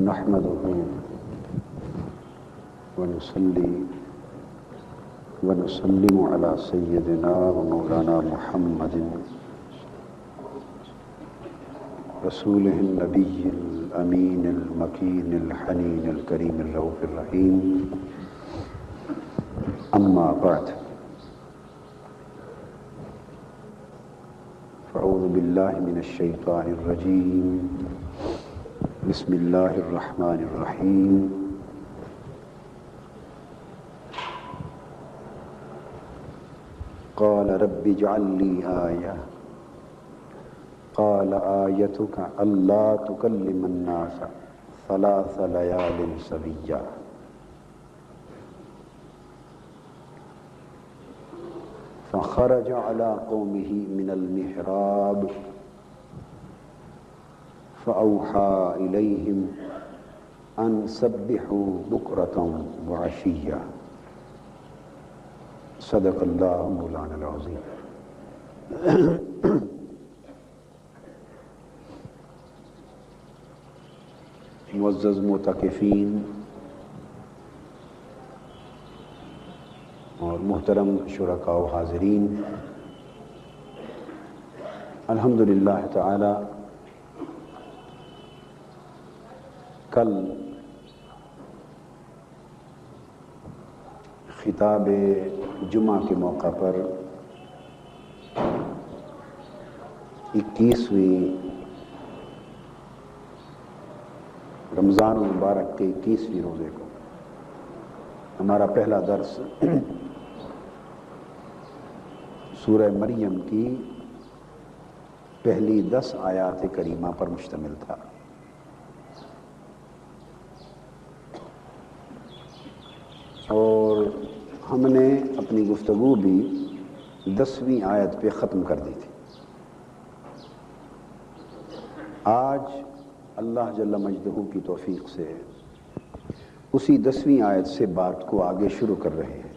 نحمده ونصلي ونسلم على سيدنا ومولانا محمد رسوله النبي الأمين المكين الحنين الكريم الرؤوف الرحيم. أما بعد، فأعوذ بالله من الشيطان الرجيم. بسم الله الرحمن الرحيم. قال رب اجعل لي آية قال آيتك ألا تكلم الناس 3 ليال سويا. فخرج على قومه من المحراب فأوحى إليهم أن سبحوا بكرة وعشيا. صدق الله مولانا العظيم. معزز معتکفین اور محترم شرکاء و حاضرین، الحمدللہ تعالی کل خطاب جمعہ کے موقع پر 21ویں رمضان المبارک کے 21ویں روزے کو ہمارا پہلا درس سورہ مریم کی پہلی 10 آیات کریمہ پر مشتمل تھا. اور ہم نے اپنی گفتگو بھی 10ویں آیت پہ ختم کر دی تھی. آج اللہ جل مجدہ کی توفیق سے اسی 10ویں آیت سے بات کو آگے شروع کر رہے ہیں.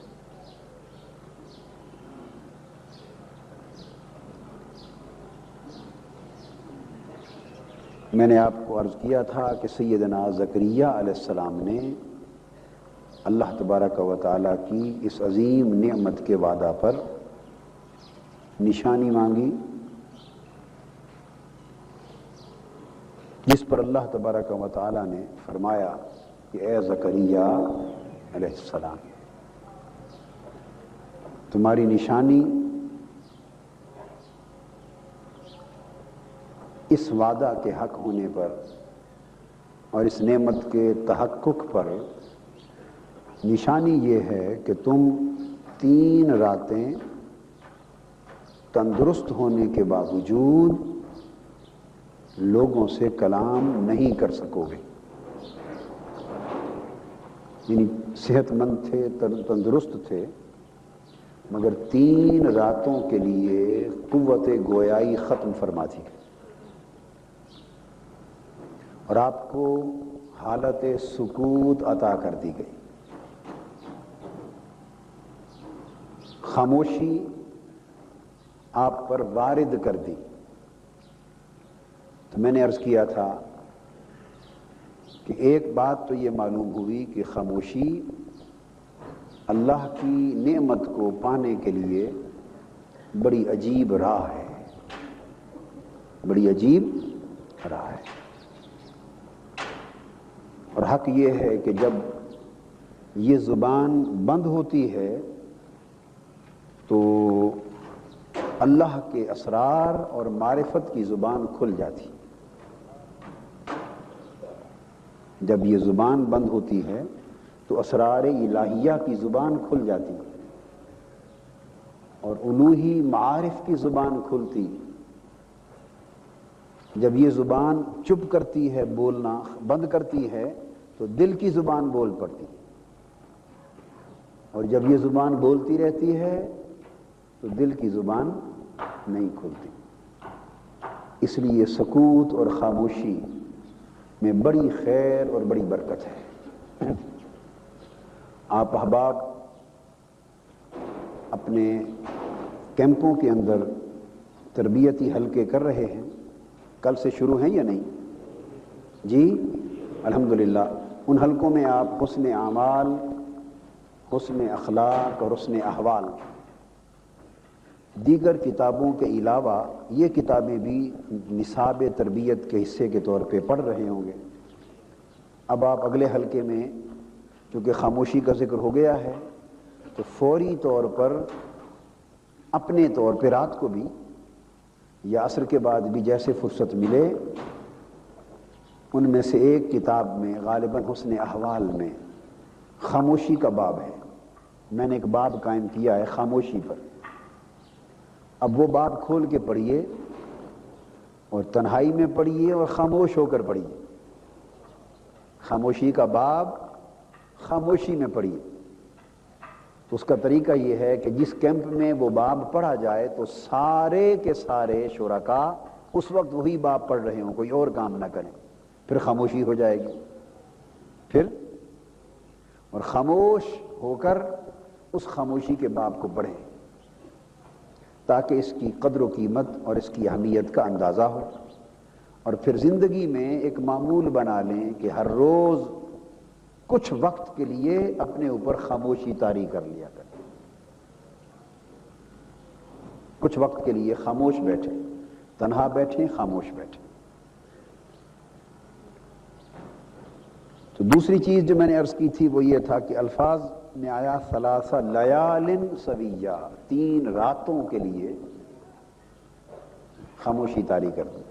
میں نے آپ کو عرض کیا تھا کہ سیدنا زکریا علیہ السلام نے اللہ تبارک و تعالیٰ کی اس عظیم نعمت کے وعدہ پر نشانی مانگی، جس پر اللہ تبارک و تعالیٰ نے فرمایا کہ اے زکریا علیہ السلام، تمہاری نشانی اس وعدہ کے حق ہونے پر اور اس نعمت کے تحقق پر نشانی یہ ہے کہ تم 3 راتیں تندرست ہونے کے باوجود لوگوں سے کلام نہیں کر سکو گے. یعنی صحت مند تھے، تندرست تھے، مگر 3 راتوں کے لیے قوت گویائی ختم فرما دی اور آپ کو حالت سکوت عطا کر دی گئی. خاموشی آپ پر وارد کر دی. تو میں نے عرض کیا تھا کہ ایک بات تو یہ معلوم ہوئی کہ خاموشی اللہ کی نعمت کو پانے کے لیے بڑی عجیب راہ ہے، بڑی عجیب راہ ہے. اور حق یہ ہے کہ جب یہ زبان بند ہوتی ہے تو اللہ کے اسرار اور معرفت کی زبان کھل جاتی. جب یہ زبان بند ہوتی ہے تو اسرار الہیہ کی زبان کھل جاتی اور الوہی معارف کی زبان کھلتی. جب یہ زبان چپ کرتی ہے، بولنا بند کرتی ہے، تو دل کی زبان بول پڑتی، اور جب یہ زبان بولتی رہتی ہے تو دل کی زبان نہیں کھلتی. اس لیے سکوت اور خاموشی میں بڑی خیر اور بڑی برکت ہے. آپ احباب اپنے کیمپوں کے اندر تربیتی حلقے کر رہے ہیں، کل سے شروع ہیں یا نہیں؟ جی الحمدللہ ان حلقوں میں آپ حسن اعمال، حسن اخلاق اور حسن احوال دیگر کتابوں کے علاوہ یہ کتابیں بھی نصاب تربیت کے حصے کے طور پہ پڑھ رہے ہوں گے۔ اب آپ اگلے حلقے میں چونکہ خاموشی کا ذکر ہو گیا ہے تو فوری طور پر اپنے طور پہ رات کو بھی یا عصر کے بعد بھی جیسے فرصت ملے ان میں سے ایک کتاب میں غالباً حسن احوال میں خاموشی کا باب ہے۔ میں نے ایک باب قائم کیا ہے خاموشی پر۔ اب وہ باب کھول کے پڑھیے اور تنہائی میں پڑھیے اور خاموش ہو کر پڑھیے۔ خاموشی کا باب خاموشی میں پڑھیے۔ تو اس کا طریقہ یہ ہے کہ جس کیمپ میں وہ باب پڑھا جائے تو سارے کے سارے شرکاء اس وقت وہی باب پڑھ رہے ہوں، کوئی اور کام نہ کریں، پھر خاموشی ہو جائے گی۔ پھر اور خاموش ہو کر اس خاموشی کے باب کو پڑھیں تاکہ اس کی قدر و قیمت اور اس کی اہمیت کا اندازہ ہو، اور پھر زندگی میں ایک معمول بنا لیں کہ ہر روز کچھ وقت کے لیے اپنے اوپر خاموشی طاری کر لیا کریں۔ کچھ وقت کے لیے خاموش بیٹھیں، تنہا بیٹھیں، خاموش بیٹھیں۔ تو دوسری چیز جو میں نے عرض کی تھی وہ یہ تھا کہ الفاظ میں آیا ثلاثہ لیال سویہ، 3 راتوں کے لیے خاموشی طاری کر دیں۔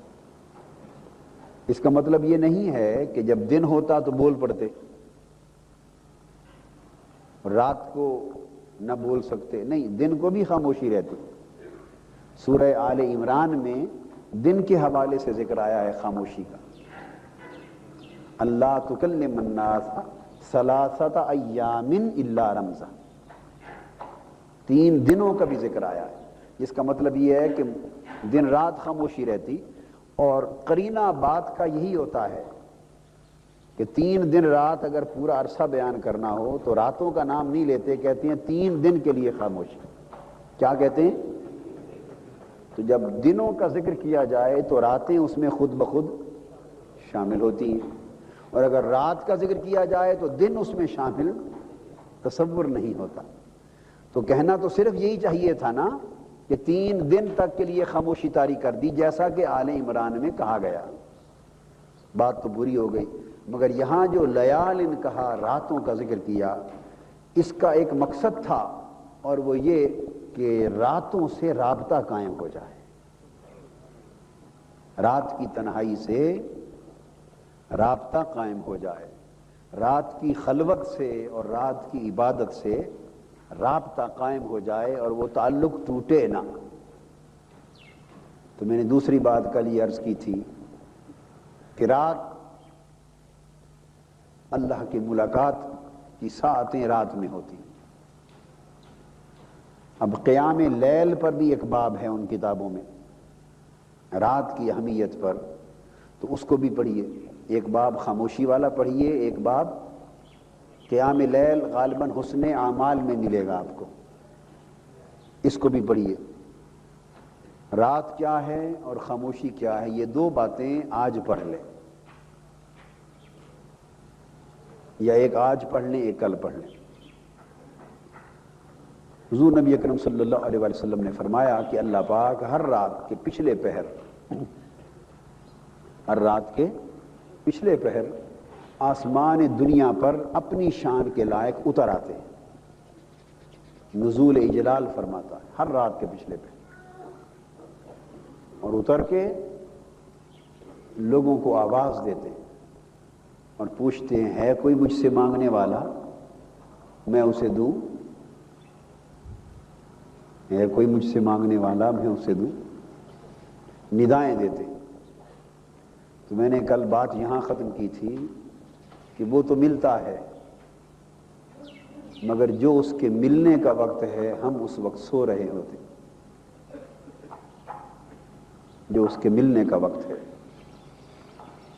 اس کا مطلب یہ نہیں ہے کہ جب دن ہوتا تو بول پڑتے، رات کو نہ بول سکتے، نہیں، دن کو بھی خاموشی رہتی۔ سورہ آل عمران میں دن کے حوالے سے ذکر آیا ہے خاموشی کا، اللہ تکلم الناس ثلاثۃ ایام الا رمزا، 3 دنوں کا بھی ذکر آیا ہے، جس کا مطلب یہ ہے کہ دن رات خاموشی رہتی۔ اور قرینہ بات کا یہی ہوتا ہے کہ 3 دن رات اگر پورا عرصہ بیان کرنا ہو تو راتوں کا نام نہیں لیتے، کہتے ہیں 3 دن کے لیے خاموشی۔ کیا کہتے ہیں؟ تو جب دنوں کا ذکر کیا جائے تو راتیں اس میں خود بخود شامل ہوتی ہیں، اور اگر رات کا ذکر کیا جائے تو دن اس میں شامل تصور نہیں ہوتا۔ تو کہنا تو صرف یہی چاہیے تھا نا کہ 3 دن تک کے لیے خاموشی طاری کر دی، جیسا کہ آل عمران میں کہا گیا۔ بات تو بری ہو گئی، مگر یہاں جو لیال کہا، راتوں کا ذکر کیا، اس کا ایک مقصد تھا، اور وہ یہ کہ راتوں سے رابطہ قائم ہو جائے، رات کی تنہائی سے رابطہ قائم ہو جائے، رات کی خلوت سے اور رات کی عبادت سے رابطہ قائم ہو جائے اور وہ تعلق ٹوٹے نہ۔ تو میں نے دوسری بات کل یہ عرض کی تھی کہ رات اللہ کی ملاقات کی ساعتیں رات میں ہوتی۔ اب قیام لیل پر بھی ایک باب ہے ان کتابوں میں، رات کی اہمیت پر، تو اس کو بھی پڑھیے۔ ایک باب خاموشی والا پڑھیے، ایک باب قیام لیل، غالباً حسن اعمال میں ملے گا آپ کو، اس کو بھی پڑھیے۔ رات کیا ہے اور خاموشی کیا ہے، یہ 2 باتیں آج پڑھ لیں، یا ایک آج پڑھ لیں، ایک کل پڑھ لیں۔ حضور نبی اکرم صلی اللہ علیہ وآلہ وسلم نے فرمایا کہ اللہ پاک ہر رات کے پچھلے پہر، ہر رات کے پچھلے پہر آسمان دنیا پر اپنی شان کے لائق اتر آتے ہیں، نزول اجلال فرماتا ہے ہر رات کے پچھلے پہر، اور اتر کے لوگوں کو آواز دیتے ہیں اور پوچھتے ہیں ہے کوئی مجھ سے مانگنے والا میں اسے دوں، ہے کوئی مجھ سے مانگنے والا میں اسے دوں، ندائیں دیتے ہیں۔ تو میں نے کل بات یہاں ختم کی تھی کہ وہ تو ملتا ہے، مگر جو اس کے ملنے کا وقت ہے ہم اس وقت سو رہے ہوتے، جو اس کے ملنے کا وقت ہے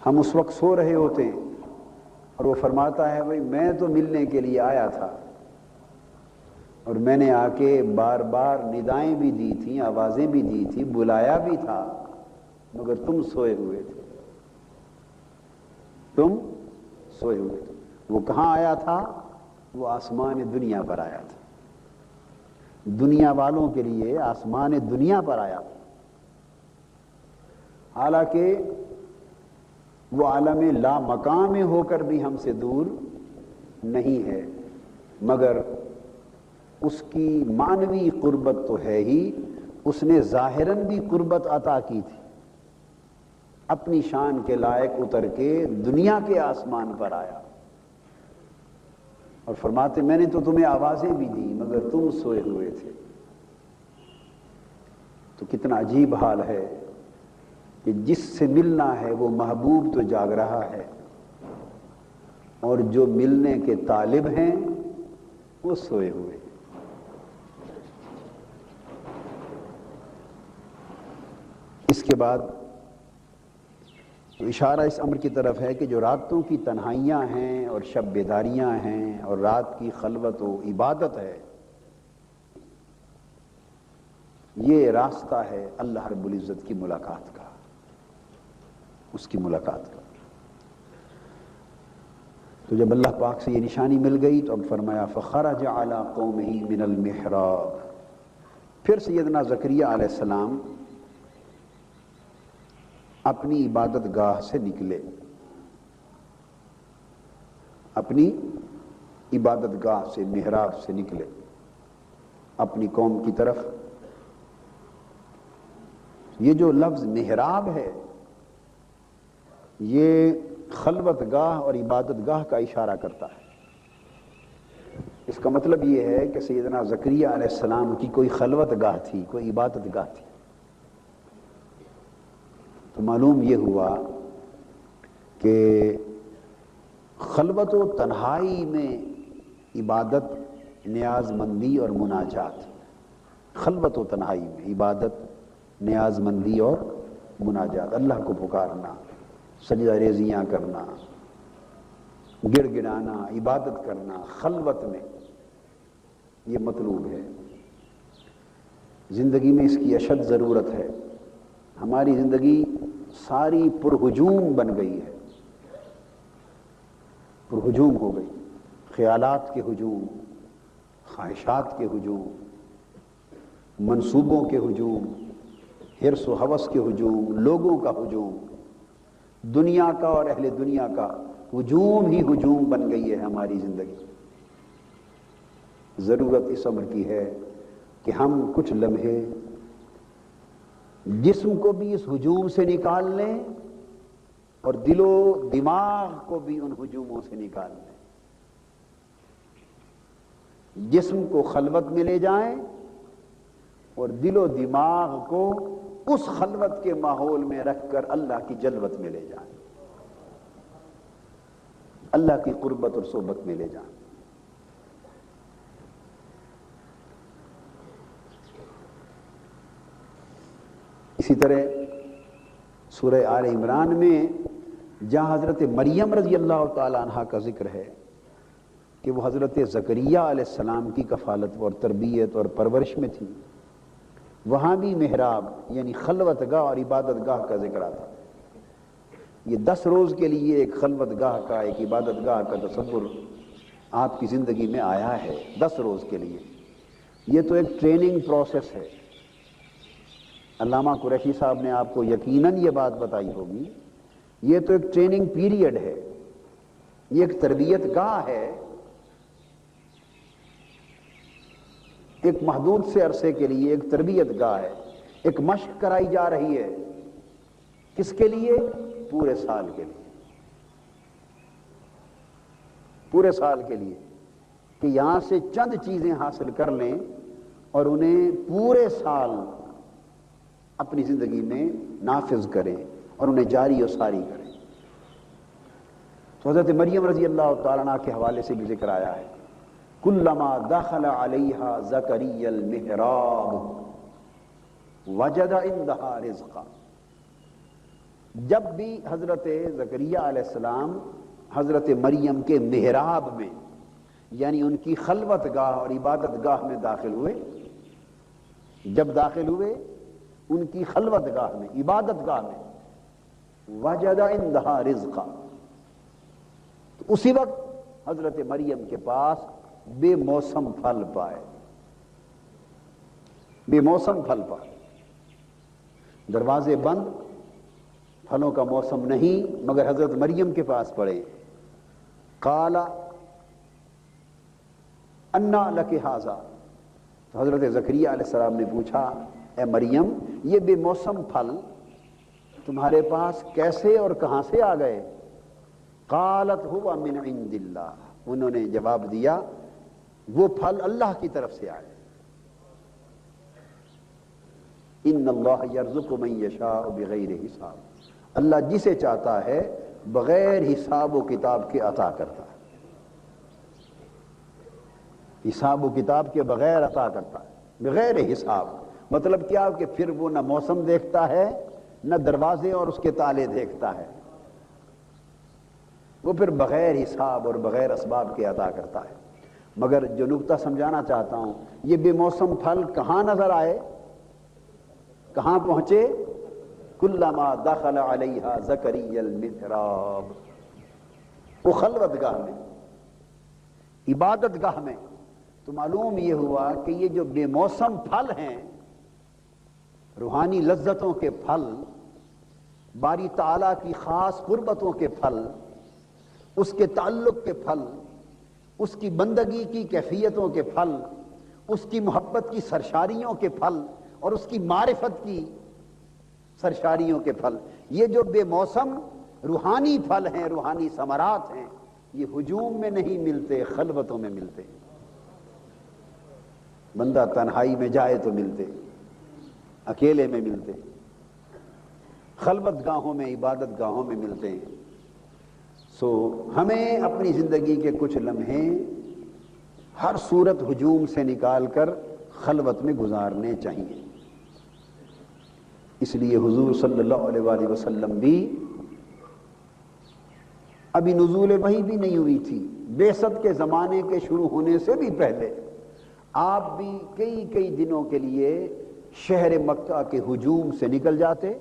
ہم اس وقت سو رہے ہوتے ہیں، اور وہ فرماتا ہے بھائی میں تو ملنے کے لیے آیا تھا، اور میں نے آ کے بار بار ندائیں بھی دی تھیں، آوازیں بھی دی تھی، بلایا بھی تھا، مگر تم سوئے ہوئے تھے، تم سوئے ہوئے تھے۔ وہ کہاں آیا تھا؟ وہ آسمان دنیا پر آیا تھا، دنیا والوں کے لیے آسمان دنیا پر آیا تھا۔ حالانکہ وہ عالم لا مقام میں ہو کر بھی ہم سے دور نہیں ہے، مگر اس کی معنوی قربت تو ہے ہی، اس نے ظاہراً بھی قربت عطا کی تھی، اپنی شان کے لائق اتر کے دنیا کے آسمان پر آیا اور فرماتے میں نے تو تمہیں آوازیں بھی دی مگر تم سوئے ہوئے تھے۔ تو کتنا عجیب حال ہے کہ جس سے ملنا ہے وہ محبوب تو جاگ رہا ہے، اور جو ملنے کے طالب ہیں وہ سوئے ہوئے ہیں۔ اس کے بعد اشارہ اس امر کی طرف ہے کہ جو راتوں کی تنہائیاں ہیں اور شب بیداریاں ہیں اور رات کی خلوت و عبادت ہے، یہ راستہ ہے اللہ رب العزت کی ملاقات کا، اس کی ملاقات کا۔ تو جب اللہ پاک سے یہ نشانی مل گئی تو اب فرمایا فخرج علی قومہ من المحراب، پھر سیدنا زکریہ علیہ السلام اپنی عبادت گاہ سے نکلے، اپنی عبادت گاہ سے، محراب سے نکلے اپنی قوم کی طرف۔ یہ جو لفظ محراب ہے یہ خلوت گاہ اور عبادت گاہ کا اشارہ کرتا ہے۔ اس کا مطلب یہ ہے کہ سیدنا زکریہ علیہ السلام کی کوئی خلوت گاہ تھی، کوئی عبادت گاہ تھی۔ تو معلوم یہ ہوا کہ خلوت و تنہائی میں عبادت، نیاز مندی اور مناجات، خلوت و تنہائی میں عبادت، نیاز مندی اور مناجات، اللہ کو پکارنا، سجدہ ریزیاں کرنا، گڑ گڑانا، عبادت کرنا خلوت میں، یہ مطلوب ہے۔ زندگی میں اس کی اشد ضرورت ہے۔ ہماری زندگی ساری پرہجوم بن گئی ہے، پرہجوم ہو گئی، خیالات کے ہجوم، خواہشات کے ہجوم، منصوبوں کے ہجوم، حرص و ہوس کے ہجوم، لوگوں کا ہجوم، دنیا کا اور اہل دنیا کا ہجوم ہی ہجوم بن گئی ہے ہماری زندگی۔ ضرورت اس امر کی ہے کہ ہم کچھ لمحے جسم کو بھی اس ہجوم سے نکال لیں اور دل و دماغ کو بھی ان ہجوموں سے نکال لیں، جسم کو خلوت میں لے جائیں اور دل و دماغ کو اس خلوت کے ماحول میں رکھ کر اللہ کی جلوت میں لے جائیں، اللہ کی قربت اور صحبت میں لے جائیں۔ اسی طرح سورہ آل عمران میں جہاں حضرت مریم رضی اللہ تعالی عنہ کا ذکر ہے کہ وہ حضرت زکریہ علیہ السلام کی کفالت اور تربیت اور پرورش میں تھی، وہاں بھی محراب یعنی خلوت گاہ اور عبادت گاہ کا ذکر آتا۔ یہ 10 روز کے لیے ایک خلوت گاہ کا، ایک عبادت گاہ کا تصور آپ کی زندگی میں آیا ہے 10 روز کے لیے۔ یہ تو ایک ٹریننگ پروسیس ہے۔ علامہ قریشی صاحب نے آپ کو یقیناً یہ بات بتائی ہوگی، یہ تو ایک ٹریننگ پیریڈ ہے، یہ ایک تربیت گاہ ہے، ایک محدود سے عرصے کے لیے ایک تربیت گاہ ہے، ایک مشق کرائی جا رہی ہے۔ کس کے لیے؟ پورے سال کے لیے، پورے سال کے لیے، کہ یہاں سے چند چیزیں حاصل کر لیں اور انہیں پورے سال اپنی زندگی میں نافذ کریں اور انہیں جاری و ساری کریں۔ تو حضرت مریم رضی اللہ تعالیٰ عنہ کے حوالے سے بھی ذکر آیا ہے کلما دخل علیہا زکریا المحراب وجد عندها رزقا، جب بھی حضرت زکریا علیہ السلام حضرت مریم کے محراب میں یعنی ان کی خلوت گاہ اور عبادت گاہ میں داخل ہوئے، جب داخل ہوئے ان کی خلوت گاہ میں، عبادت گاہ میں، وجد عندها رزقا، تو اسی وقت حضرت مریم کے پاس بے موسم پھل پائے، بے موسم پھل پائے، دروازے بند، پھلوں کا موسم نہیں، مگر حضرت مریم کے پاس پڑے۔ قال انا لک ھذا، تو حضرت زکریا علیہ السلام نے پوچھا اے مریم یہ بے موسم پھل تمہارے پاس کیسے اور کہاں سے آ گئے؟ قالت هو من عند اللہ، انہوں نے جواب دیا وہ پھل اللہ کی طرف سے آئے۔ ان اللہ یرزق من یشاء بغیر حساب، اللہ جسے چاہتا ہے بغیر حساب و کتاب کے عطا کرتا ہے، حساب و کتاب کے بغیر عطا کرتا ہے، بغیر حساب۔ مطلب کیا کہ پھر وہ نہ موسم دیکھتا ہے نہ دروازے اور اس کے تالے دیکھتا ہے، وہ پھر بغیر حساب اور بغیر اسباب کے عطا کرتا ہے۔ مگر جو نقطہ سمجھانا چاہتا ہوں، یہ بے موسم پھل کہاں نظر آئے، کہاں پہنچے؟ کلما دخل علیہا زکریا المحراب، وہ خلوت گاہ میں، عبادت گاہ میں۔ تو معلوم یہ ہوا کہ یہ جو بے موسم پھل ہیں، روحانی لذتوں کے پھل، باری تعالیٰ کی خاص قربتوں کے پھل، اس کے تعلق کے پھل، اس کی بندگی کی کیفیتوں کے پھل، اس کی محبت کی سرشاریوں کے پھل اور اس کی معرفت کی سرشاریوں کے پھل، یہ جو بے موسم روحانی پھل ہیں، روحانی ثمرات ہیں، یہ ہجوم میں نہیں ملتے، خلوتوں میں ملتے۔ بندہ تنہائی میں جائے تو ملتے، اکیلے میں ملتے، خلوت گاہوں میں، عبادت گاہوں میں ملتے ہیں۔ سو ہمیں اپنی زندگی کے کچھ لمحے ہر صورت ہجوم سے نکال کر خلوت میں گزارنے چاہیے۔ اس لیے حضور صلی اللہ علیہ وآلہ وسلم بھی ابھی نزول وحی بھی نہیں ہوئی تھی، بعثت کے زمانے کے شروع ہونے سے بھی پہلے آپ بھی کئی دنوں کے لیے شہر مکہ کے ہجوم سے نکل جاتے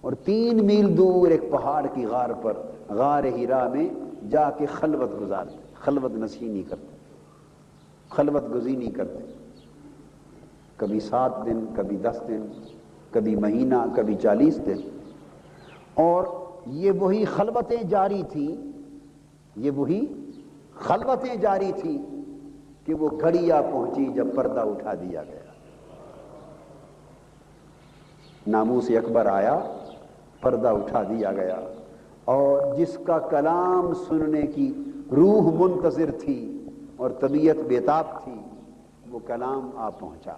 اور 3 میل دور ایک پہاڑ کی غار پر، غار ہرا میں جا کے خلوت گزارتے، خلوت نشینی کرتے، خلوت گزینی کرتے، کبھی 7 دن، کبھی 10 دن، کبھی مہینہ، کبھی 40 دن۔ اور یہ وہی خلوتیں جاری تھیں، یہ وہی خلوتیں جاری تھیں کہ وہ گھڑی آ پہنچی جب پردہ اٹھا دیا گیا، ناموس اکبر آیا، پردہ اٹھا دیا گیا، اور جس کا کلام سننے کی روح منتظر تھی اور طبیعت بیتاب تھی، وہ کلام آ پہنچا۔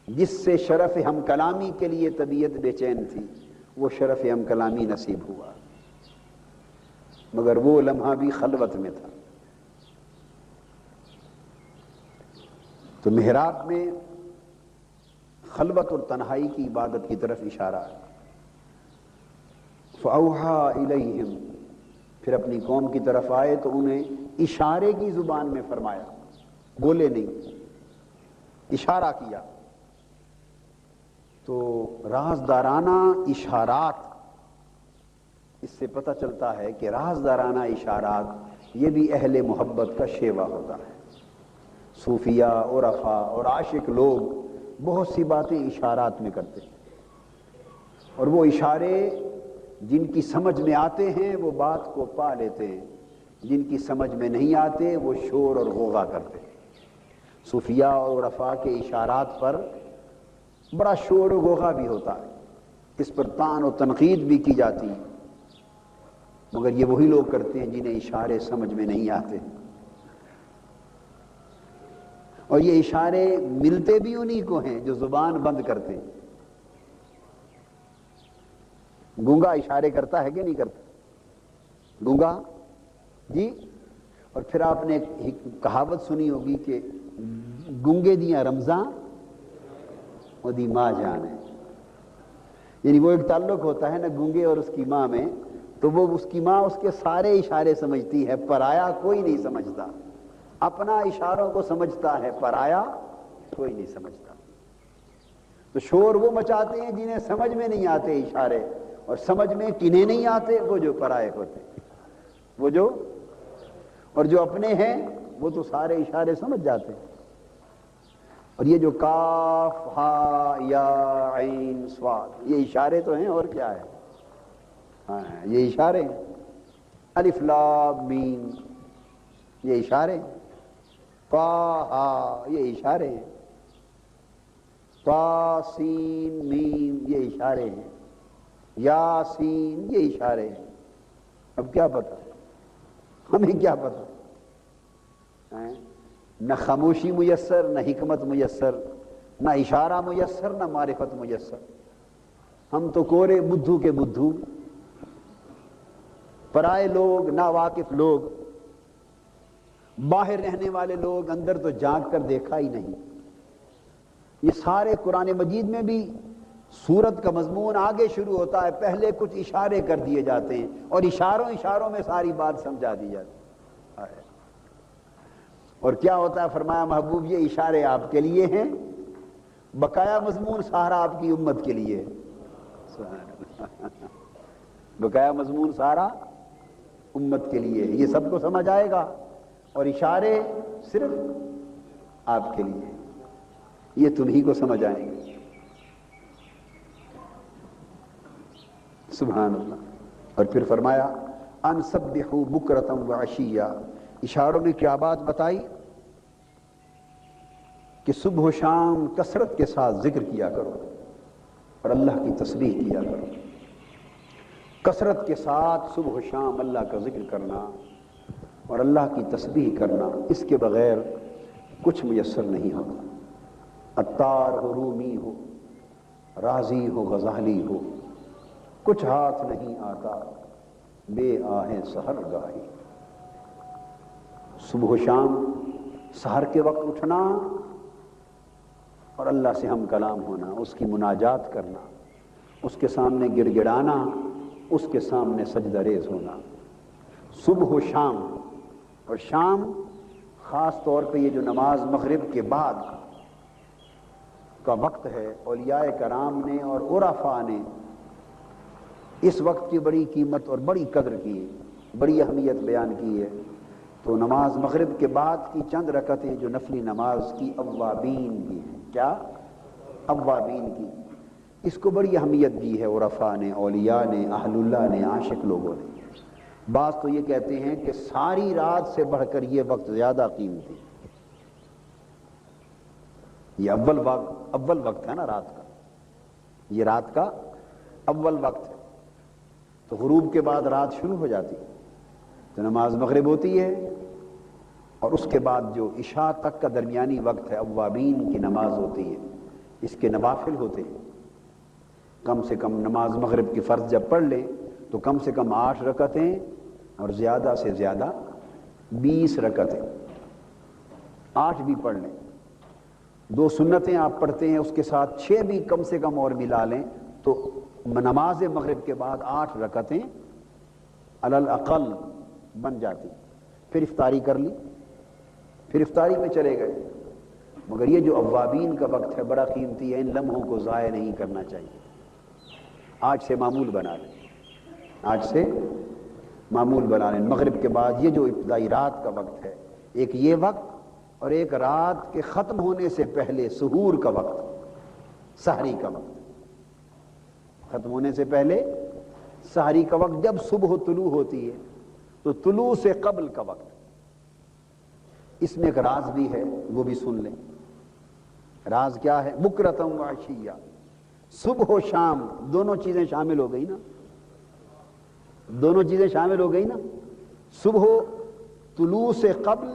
جس سے شرف ہم کلامی کے لیے طبیعت بے چین تھی، وہ شرف ہم کلامی نصیب ہوا، مگر وہ لمحہ بھی خلوت میں تھا۔ تو محراب میں خلوت اور تنہائی کی عبادت کی طرف اشارہ ہے۔ فَأَوْحَىٰ إِلَيْهِمْ، پھر اپنی قوم کی طرف آئے تو انہیں اشارے کی زبان میں فرمایا، بولے نہیں، اشارہ کیا۔ تو رازدارانہ اشارات، اس سے پتہ چلتا ہے کہ رازدارانہ اشارات یہ بھی اہل محبت کا شیوا ہوتا ہے۔ صوفیاء، عرفاء اور عاشق لوگ بہت سی باتیں اشارات میں کرتے ہیں، اور وہ اشارے جن کی سمجھ میں آتے ہیں وہ بات کو پا لیتے ہیں، جن کی سمجھ میں نہیں آتے وہ شور اور غوغا کرتے ہیں۔ صوفیاء اور عرفاء کے اشارات پر بڑا شور و غوغا بھی ہوتا ہے، اس پر طعن و تنقید بھی کی جاتی ہے، مگر یہ وہی لوگ کرتے ہیں جنہیں اشارے سمجھ میں نہیں آتے، اور یہ اشارے ملتے بھی انہی کو ہیں جو زبان بند کرتے ہیں۔ گونگا اشارے کرتا ہے کہ نہیں کرتا؟ گونگا جی، اور پھر آپ نے ایک کہاوت سنی ہوگی کہ گونگے دیاں رمضاں دی ماں جان ہے، یعنی وہ ایک تعلق ہوتا ہے نا گونگے اور اس کی ماں میں، تو وہ اس کی ماں اس کے سارے اشارے سمجھتی ہے، پرایا کوئی نہیں سمجھتا، اپنا اشاروں کو سمجھتا ہے، پرایا کوئی نہیں سمجھتا۔ تو شور وہ مچاتے ہیں جنہیں سمجھ میں نہیں آتے اشارے، اور سمجھ میں کنہیں نہیں آتے وہ جو پرائے ہوتے۔ وہ جو اور جو اپنے ہیں وہ تو سارے اشارے سمجھ جاتے ہیں. اور یہ جو کاف ہا یا عین صاد یہ اشارے تو ہیں اور کیا ہے. ہاں یہ اشارے ہیں. الف لام میم یہ اشارے ہیں. طا ہا یہ اشارے ہیں. طا سین میم یہ اشارے ہیں. یاسین یہ اشارے ہیں. اب کیا پتا ہمیں کیا پتا. نہ خاموشی میسر نہ حکمت میسر نہ اشارہ میسر نہ معرفت میسر. ہم تو کورے بدھو کے بدھو پرائے لوگ نا واقف لوگ باہر رہنے والے لوگ اندر تو جھانک کر دیکھا ہی نہیں. یہ سارے قرآن مجید میں بھی سورت کا مضمون آگے شروع ہوتا ہے پہلے کچھ اشارے کر دیے جاتے ہیں اور اشاروں میں ساری بات سمجھا دی جاتی ہے. اور کیا ہوتا ہے فرمایا محبوب یہ اشارے آپ کے لیے ہیں بقایا مضمون سارا آپ کی امت کے لیے بقایا مضمون سارا امت کے لیے یہ سب کو سمجھ آئے گا اور اشارے صرف آپ کے لیے یہ تمہیں کو سمجھ آئیں گے. سبحان اللہ. اور پھر فرمایا ان سبحوا بکرۃ وعشیا. اشاروں میں کیا بات بتائی کہ صبح و شام کثرت کے ساتھ ذکر کیا کرو اور اللہ کی تسبیح کیا کرو. کثرت کے ساتھ صبح و شام اللہ کا ذکر کرنا اور اللہ کی تسبیح کرنا اس کے بغیر کچھ میسر نہیں ہوتا. عطار ہو رومی ہو رازی ہو غزالی ہو کچھ ہاتھ نہیں آتا بے آہیں سحر گاہی. صبح و شام سحر کے وقت اٹھنا اور اللہ سے ہم کلام ہونا اس کی مناجات کرنا اس کے سامنے گر گڑانا اس کے سامنے سجدہ ریز ہونا. صبح و شام اور شام خاص طور پہ یہ جو نماز مغرب کے بعد کا وقت ہے اولیاء کرام نے اور عرفاء نے اس وقت کی بڑی قیمت اور بڑی قدر کی ہے بڑی اہمیت بیان کی ہے. تو نماز مغرب کے بعد کی چند رکعتیں جو نفلی نماز کی اوابین کی ہیں کیا اوابین کی اس کو بڑی اہمیت دی ہے عرفاء نے اولیاء نے اہل اللہ نے عاشق لوگوں نے. بعض تو یہ کہتے ہیں کہ ساری رات سے بڑھ کر یہ وقت زیادہ قیمتی. یہ اول وقت ہے نا رات کا یہ رات کا اول وقت ہے. تو غروب کے بعد رات شروع ہو جاتی تو نماز مغرب ہوتی ہے اور اس کے بعد جو عشاء تک کا درمیانی وقت ہے اوابین کی نماز ہوتی ہے. اس کے نوافل ہوتے ہیں کم سے کم نماز مغرب کی فرض جب پڑھ لیں تو کم سے کم 8 رکعتیں اور زیادہ سے زیادہ 20 رکعتیں 8 بھی پڑھ لیں. 2 سنتیں آپ پڑھتے ہیں اس کے ساتھ 6 بھی کم سے کم اور ملا لیں تو نماز مغرب کے بعد 8 رکعتیں علی الاقل بن جاتی. پھر افطاری کر لی پھر افطاری میں چلے گئے. مگر یہ جو اوابین کا وقت ہے بڑا قیمتی ہے. ان لمحوں کو ضائع نہیں کرنا چاہیے. آج سے معمول بنا لیں آج سے معمول بنا لیں. مغرب کے بعد یہ جو ابتدائی رات کا وقت ہے ایک یہ وقت اور ایک رات کے ختم ہونے سے پہلے سحور کا وقت سحری کا وقت ختم ہونے سے پہلے سحری کا وقت جب صبح طلوع ہوتی ہے تو طلوع سے قبل کا وقت. اس میں ایک راز بھی ہے وہ بھی سن لیں. راز کیا ہے بکرۃ وعشیہ صبح و شام دونوں چیزیں شامل ہو گئی نا دونوں چیزیں شامل ہو گئی نا. صبح طلوع سے قبل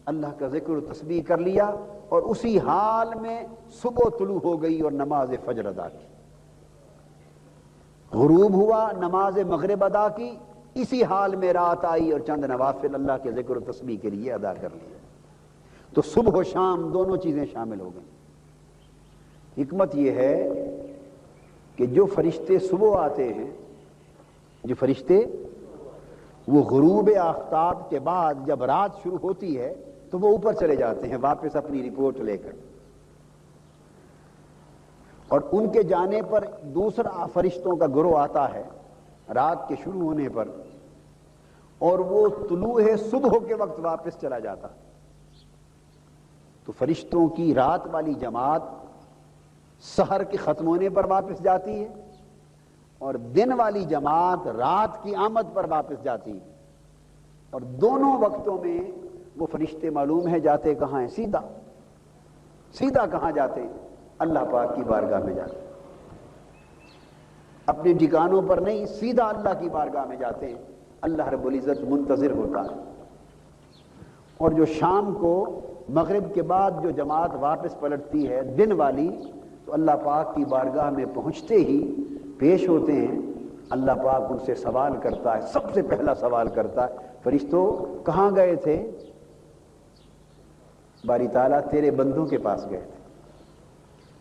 اللہ کا ذکر و تسبیح کر لیا اور اسی حال میں صبح طلوع ہو گئی اور نماز فجر ادا کی. غروب ہوا نماز مغرب ادا کی اسی حال میں رات آئی اور چند نوافل اللہ کے ذکر و تسبیح کے لیے ادا کر لیا. تو صبح و شام دونوں چیزیں شامل ہو گئیں. حکمت یہ ہے کہ جو فرشتے صبح آتے ہیں جو فرشتے وہ غروب آفتاب کے بعد جب رات شروع ہوتی ہے تو وہ اوپر چلے جاتے ہیں واپس اپنی رپورٹ لے کر اور ان کے جانے پر دوسرا فرشتوں کا گروہ آتا ہے رات کے شروع ہونے پر. اور وہ طلوع صبح کے وقت واپس چلا جاتا. تو فرشتوں کی رات والی جماعت سحر کے ختم ہونے پر واپس جاتی ہے اور دن والی جماعت رات کی آمد پر واپس جاتی ہے. اور دونوں وقتوں میں وہ فرشتے معلوم ہے جاتے کہاں ہیں؟ سیدھا کہاں جاتے ہیں؟ اللہ پاک کی بارگاہ میں جاتے ہیں. اپنے ٹھکانوں پر نہیں، سیدھا اللہ کی بارگاہ میں جاتے ہیں. اللہ رب العزت منتظر ہوتا ہے. اور جو شام کو مغرب کے بعد جو جماعت واپس پلٹتی ہے دن والی، تو اللہ پاک کی بارگاہ میں پہنچتے ہی پیش ہوتے ہیں. اللہ پاک ان سے سوال کرتا ہے، سب سے پہلا سوال کرتا ہے، فرشتوں کہاں گئے تھے؟ باری تعالیٰ تیرے بندوں کے پاس گئے تھے.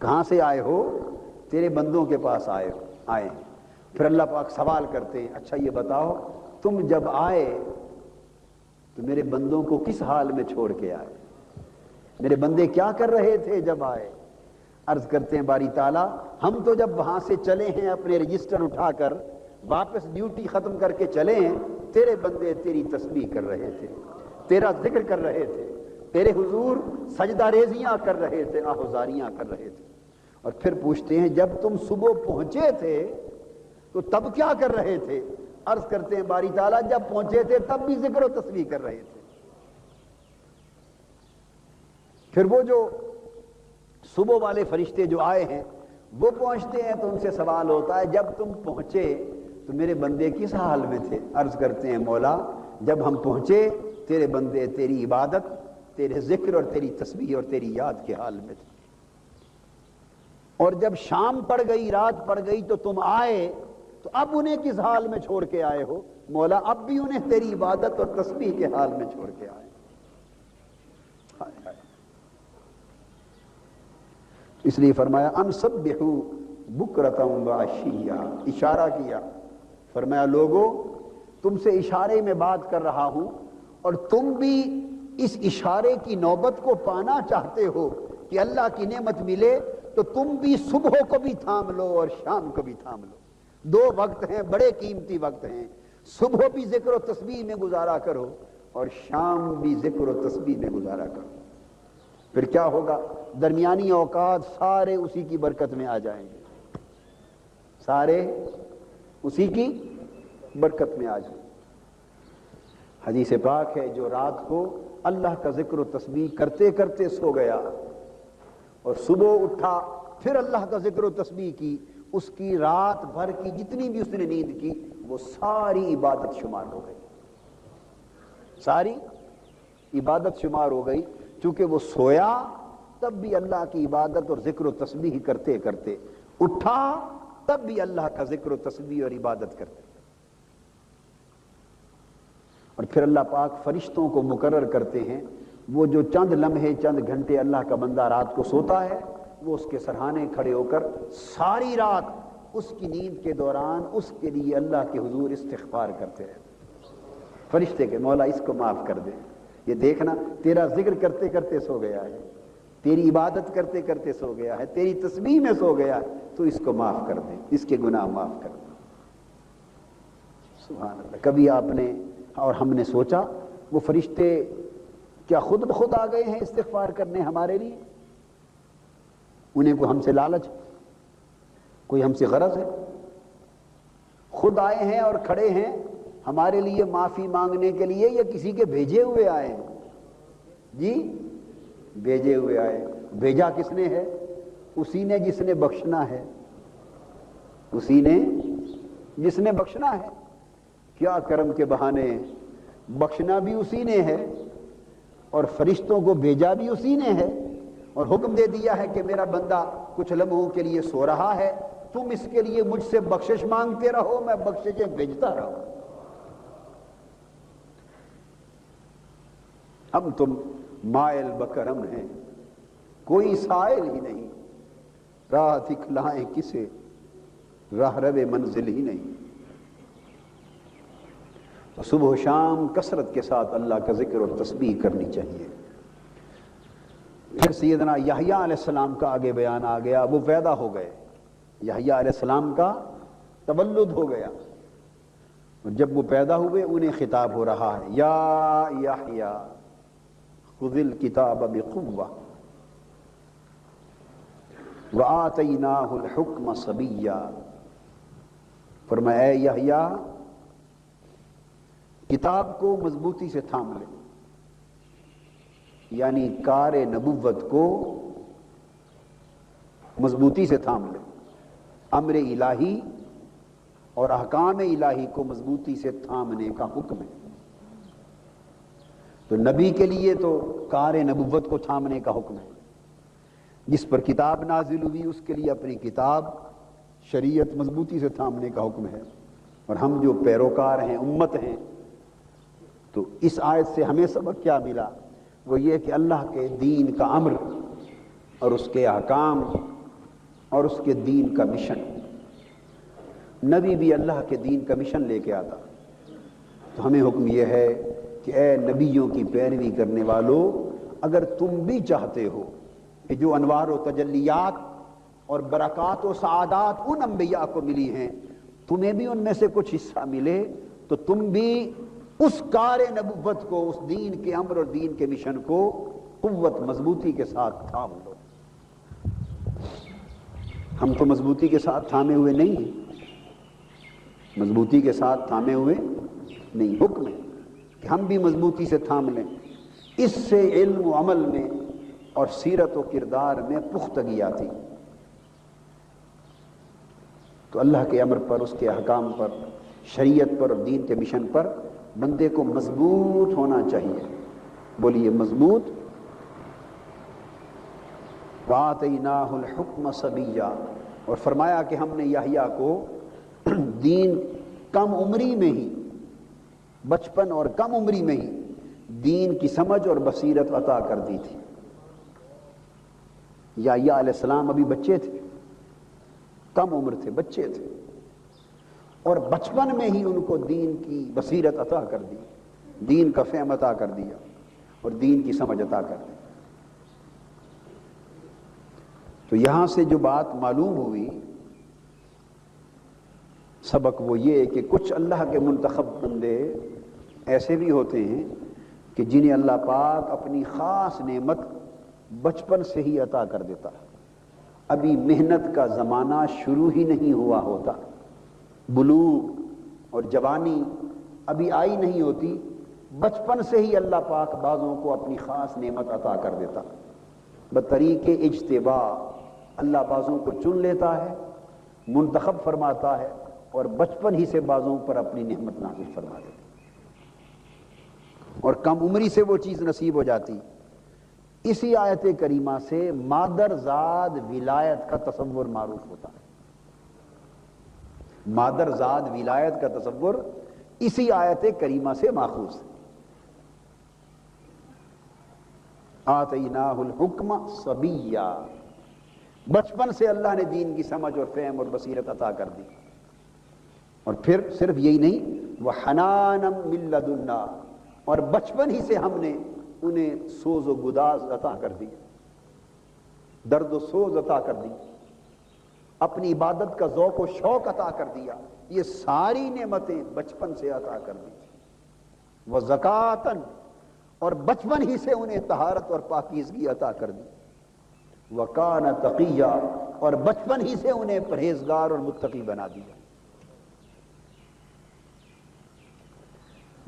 کہاں سے آئے ہو؟ تیرے بندوں کے پاس آئے ہیں. پھر اللہ پاک سوال کرتے ہیں، اچھا یہ بتاؤ تم جب آئے تو میرے بندوں کو کس حال میں چھوڑ کے آئے؟ میرے بندے کیا کر رہے تھے جب آئے؟ عرض کرتے ہیں باری تعالیٰ ہم تو جب وہاں سے چلے ہیں اپنے رجسٹر اٹھا کر واپس ڈیوٹی ختم کر کے چلے ہیں، تیرے بندے تیری تسبیح کر رہے تھے، تیرا ذکر کر رہے تھے، تیرے حضور سجدہ ریزیاں کر رہے تھے، آہوزاریاں کر رہے تھے. اور پھر پوچھتے ہیں جب تم صبح پہنچے تھے تو تب کیا کر رہے تھے؟ عرض کرتے ہیں باری تعالیٰ جب پہنچے تھے تب بھی ذکر و تسبیح کر رہے تھے. پھر وہ جو صبح والے فرشتے جو آئے ہیں وہ پہنچتے ہیں تو ان سے سوال ہوتا ہے جب تم پہنچے تو میرے بندے کس حال میں تھے؟ عرض کرتے ہیں مولا جب ہم پہنچے تیرے بندے تیری عبادت، تیرے ذکر اور تیری تسبیح اور تیری یاد کے حال میں تھے. اور جب شام پڑ گئی، رات پڑ گئی تو تم آئے تو اب انہیں کس حال میں چھوڑ کے آئے ہو؟ مولا اب بھی انہیں تیری عبادت اور تسبیح کے حال میں چھوڑ کے آئے. اس لیے فرمایا ان سبحوا بکرۃ وعشیا، اشارہ کیا، فرمایا لوگو تم سے اشارے میں بات کر رہا ہوں اور تم بھی اس اشارے کی نوبت کو پانا چاہتے ہو کہ اللہ کی نعمت ملے تو تم بھی صبح کو بھی تھام لو اور شام کو بھی تھام لو. دو وقت ہیں، بڑے قیمتی وقت ہیں. صبح بھی ذکر و تسبیح میں گزارا کرو اور شام بھی ذکر و تسبیح میں گزارا کرو. پھر کیا ہوگا؟ درمیانی اوقات سارے اسی کی برکت میں آ جائیں گے، سارے اسی کی برکت میں آ جائیں گے. حدیث پاک ہے جو رات کو اللہ کا ذکر و تسبیح کرتے کرتے سو گیا اور صبح اٹھا پھر اللہ کا ذکر و تسبیح کی، اس کی رات بھر کی جتنی بھی اس نے نیند کی وہ ساری عبادت شمار ہو گئی، ساری عبادت شمار ہو گئی. چونکہ وہ سویا تب بھی اللہ کی عبادت اور ذکر و تسبیح کرتے کرتے، اٹھا تب بھی اللہ کا ذکر و تسبیح اور عبادت کرتے. اور پھر اللہ پاک فرشتوں کو مقرر کرتے ہیں، وہ جو چند لمحے چند گھنٹے اللہ کا بندہ رات کو سوتا ہے وہ اس کے سرہانے کھڑے ہو کر ساری رات اس کی نیند کے دوران اس کے لیے اللہ کے حضور استغفار کرتے ہیں. فرشتے کے مولا اس کو معاف کر دے، یہ دیکھنا تیرا ذکر کرتے کرتے سو گیا ہے، تیری عبادت کرتے کرتے سو گیا ہے، تیری تسبیح میں سو گیا ہے، تو اس کو معاف کر دے، اس کے گناہ معاف کر دے. سبحان اللہ. کبھی آپ نے اور ہم نے سوچا وہ فرشتے کیا خود بخود آ گئے ہیں استغفار کرنے ہمارے لیے؟ انہیں کو ہم سے لالچ، کوئی ہم سے غرض ہے؟ خود آئے ہیں اور کھڑے ہیں ہمارے لیے معافی مانگنے کے لیے یا کسی کے بھیجے ہوئے آئے ہیں؟ جی بھیجے ہوئے آئے. بھیجا کس نے ہے؟ اسی نے جس نے بخشنا ہے، اسی نے جس نے بخشنا ہے. کیا کرم کے بہانے، بخشنا بھی اسی نے ہے اور فرشتوں کو بھیجا بھی اسی نے ہے اور حکم دے دیا ہے کہ میرا بندہ کچھ لمحوں کے لیے سو رہا ہے، تم اس کے لیے مجھ سے بخشش مانگتے رہو، میں بخششیں بھیجتا رہوں. ہم تم مائل بکرم ہیں، کوئی سائل ہی نہیں، راہ دکھلائیں کسے، راہ رو منزل ہی نہیں. تو صبح و شام کثرت کے ساتھ اللہ کا ذکر اور تسبیح کرنی چاہیے. پھر سیدنا یحییٰ علیہ السلام کا آگے بیان آ گیا، وہ پیدا ہو گئے، یحییٰ علیہ السلام کا تولد ہو گیا. اور جب وہ پیدا ہوئے انہیں خطاب ہو رہا ہے، یا یحییٰ خذ الکتاب بقوہ وآتیناہ الحکم صبیّا، فرمایا اے یحییٰ کتاب کو مضبوطی سے تھام لے، یعنی کار نبوت کو مضبوطی سے تھام لے، امر الہی اور احکام الہی کو مضبوطی سے تھامنے کا حکم ہے۔ تو نبی کے لیے تو کار نبوت کو تھامنے کا حکم ہے، جس پر کتاب نازل ہوئی اس کے لیے اپنی کتاب شریعت مضبوطی سے تھامنے کا حکم ہے۔ اور ہم جو پیروکار ہیں، امت ہیں، تو اس آیت سے ہمیں سبق کیا ملا؟ وہ یہ کہ اللہ کے دین کا امر اور اس کے احکام اور اس کے دین کا مشن، نبی بھی اللہ کے دین کا مشن لے کے آتا، تو ہمیں حکم یہ ہے کہ اے نبیوں کی پیروی کرنے والوں، اگر تم بھی چاہتے ہو کہ جو انوار و تجلیات اور برکات و سعادات ان انبیاء کو ملی ہیں تمہیں بھی ان میں سے کچھ حصہ ملے، تو تم بھی اس کار نبوت کو، اس دین کے امر اور دین کے مشن کو قوت مضبوطی کے ساتھ تھام لو۔ ہم تو مضبوطی کے ساتھ تھامے ہوئے نہیں ہیں، مضبوطی کے ساتھ تھامے ہوئے نہیں، حکم ہے کہ ہم بھی مضبوطی سے تھام لیں، اس سے علم و عمل میں اور سیرت و کردار میں پختگی آتی۔ تو اللہ کے امر پر، اس کے احکام پر، شریعت پر اور دین کے مشن پر بندے کو مضبوط ہونا چاہیے۔ بولیے مضبوط۔ وَآتَيْنَاهُ الْحُكْمَ صَبِيًّا، اور فرمایا کہ ہم نے یحییٰ کو دین کم عمری میں ہی، بچپن اور کم عمری میں ہی دین کی سمجھ اور بصیرت عطا کر دی تھی۔ یحییٰ علیہ السلام ابھی بچے تھے، کم عمر تھے، بچے تھے، اور بچپن میں ہی ان کو دین کی بصیرت عطا کر دی، دین کا فہم عطا کر دیا اور دین کی سمجھ عطا کر دی۔ تو یہاں سے جو بات معلوم ہوئی سبق، وہ یہ کہ کچھ اللہ کے منتخب بندے ایسے بھی ہوتے ہیں کہ جنہیں اللہ پاک اپنی خاص نعمت بچپن سے ہی عطا کر دیتا ہے، ابھی محنت کا زمانہ شروع ہی نہیں ہوا ہوتا، بلوغ اور جوانی ابھی آئی نہیں ہوتی، بچپن سے ہی اللہ پاک بعضوں کو اپنی خاص نعمت عطا کر دیتا، بطریق اجتباء اللہ بعضوں کو چن لیتا ہے، منتخب فرماتا ہے، اور بچپن ہی سے بعضوں پر اپنی نعمت نازل فرما دیتا، اور کم عمری سے وہ چیز نصیب ہو جاتی۔ اسی آیت کریمہ سے مادر زاد ولایت کا تصور معروف ہوتا ہے، مادر زاد ولایت کا تصور اسی آیت کریمہ سے ماخوذ ہے۔ آتیناہ الحکم صبیّا، بچپن سے اللہ نے دین کی سمجھ اور فہم اور بصیرت عطا کر دی، اور پھر صرف یہی نہیں، وحنانا من لدنا، اور بچپن ہی سے ہم نے انہیں سوز و گداز عطا کر دی، درد و سوز عطا کر دی، اپنی عبادت کا ذوق و شوق عطا کر دیا۔ یہ ساری نعمتیں بچپن سے عطا کر دی، وزکاتن، اور بچپن ہی سے انہیں طہارت اور پاکیزگی عطا کر دی، وکان تقیہ، اور بچپن ہی سے انہیں پرہیزگار اور متقی بنا دیا۔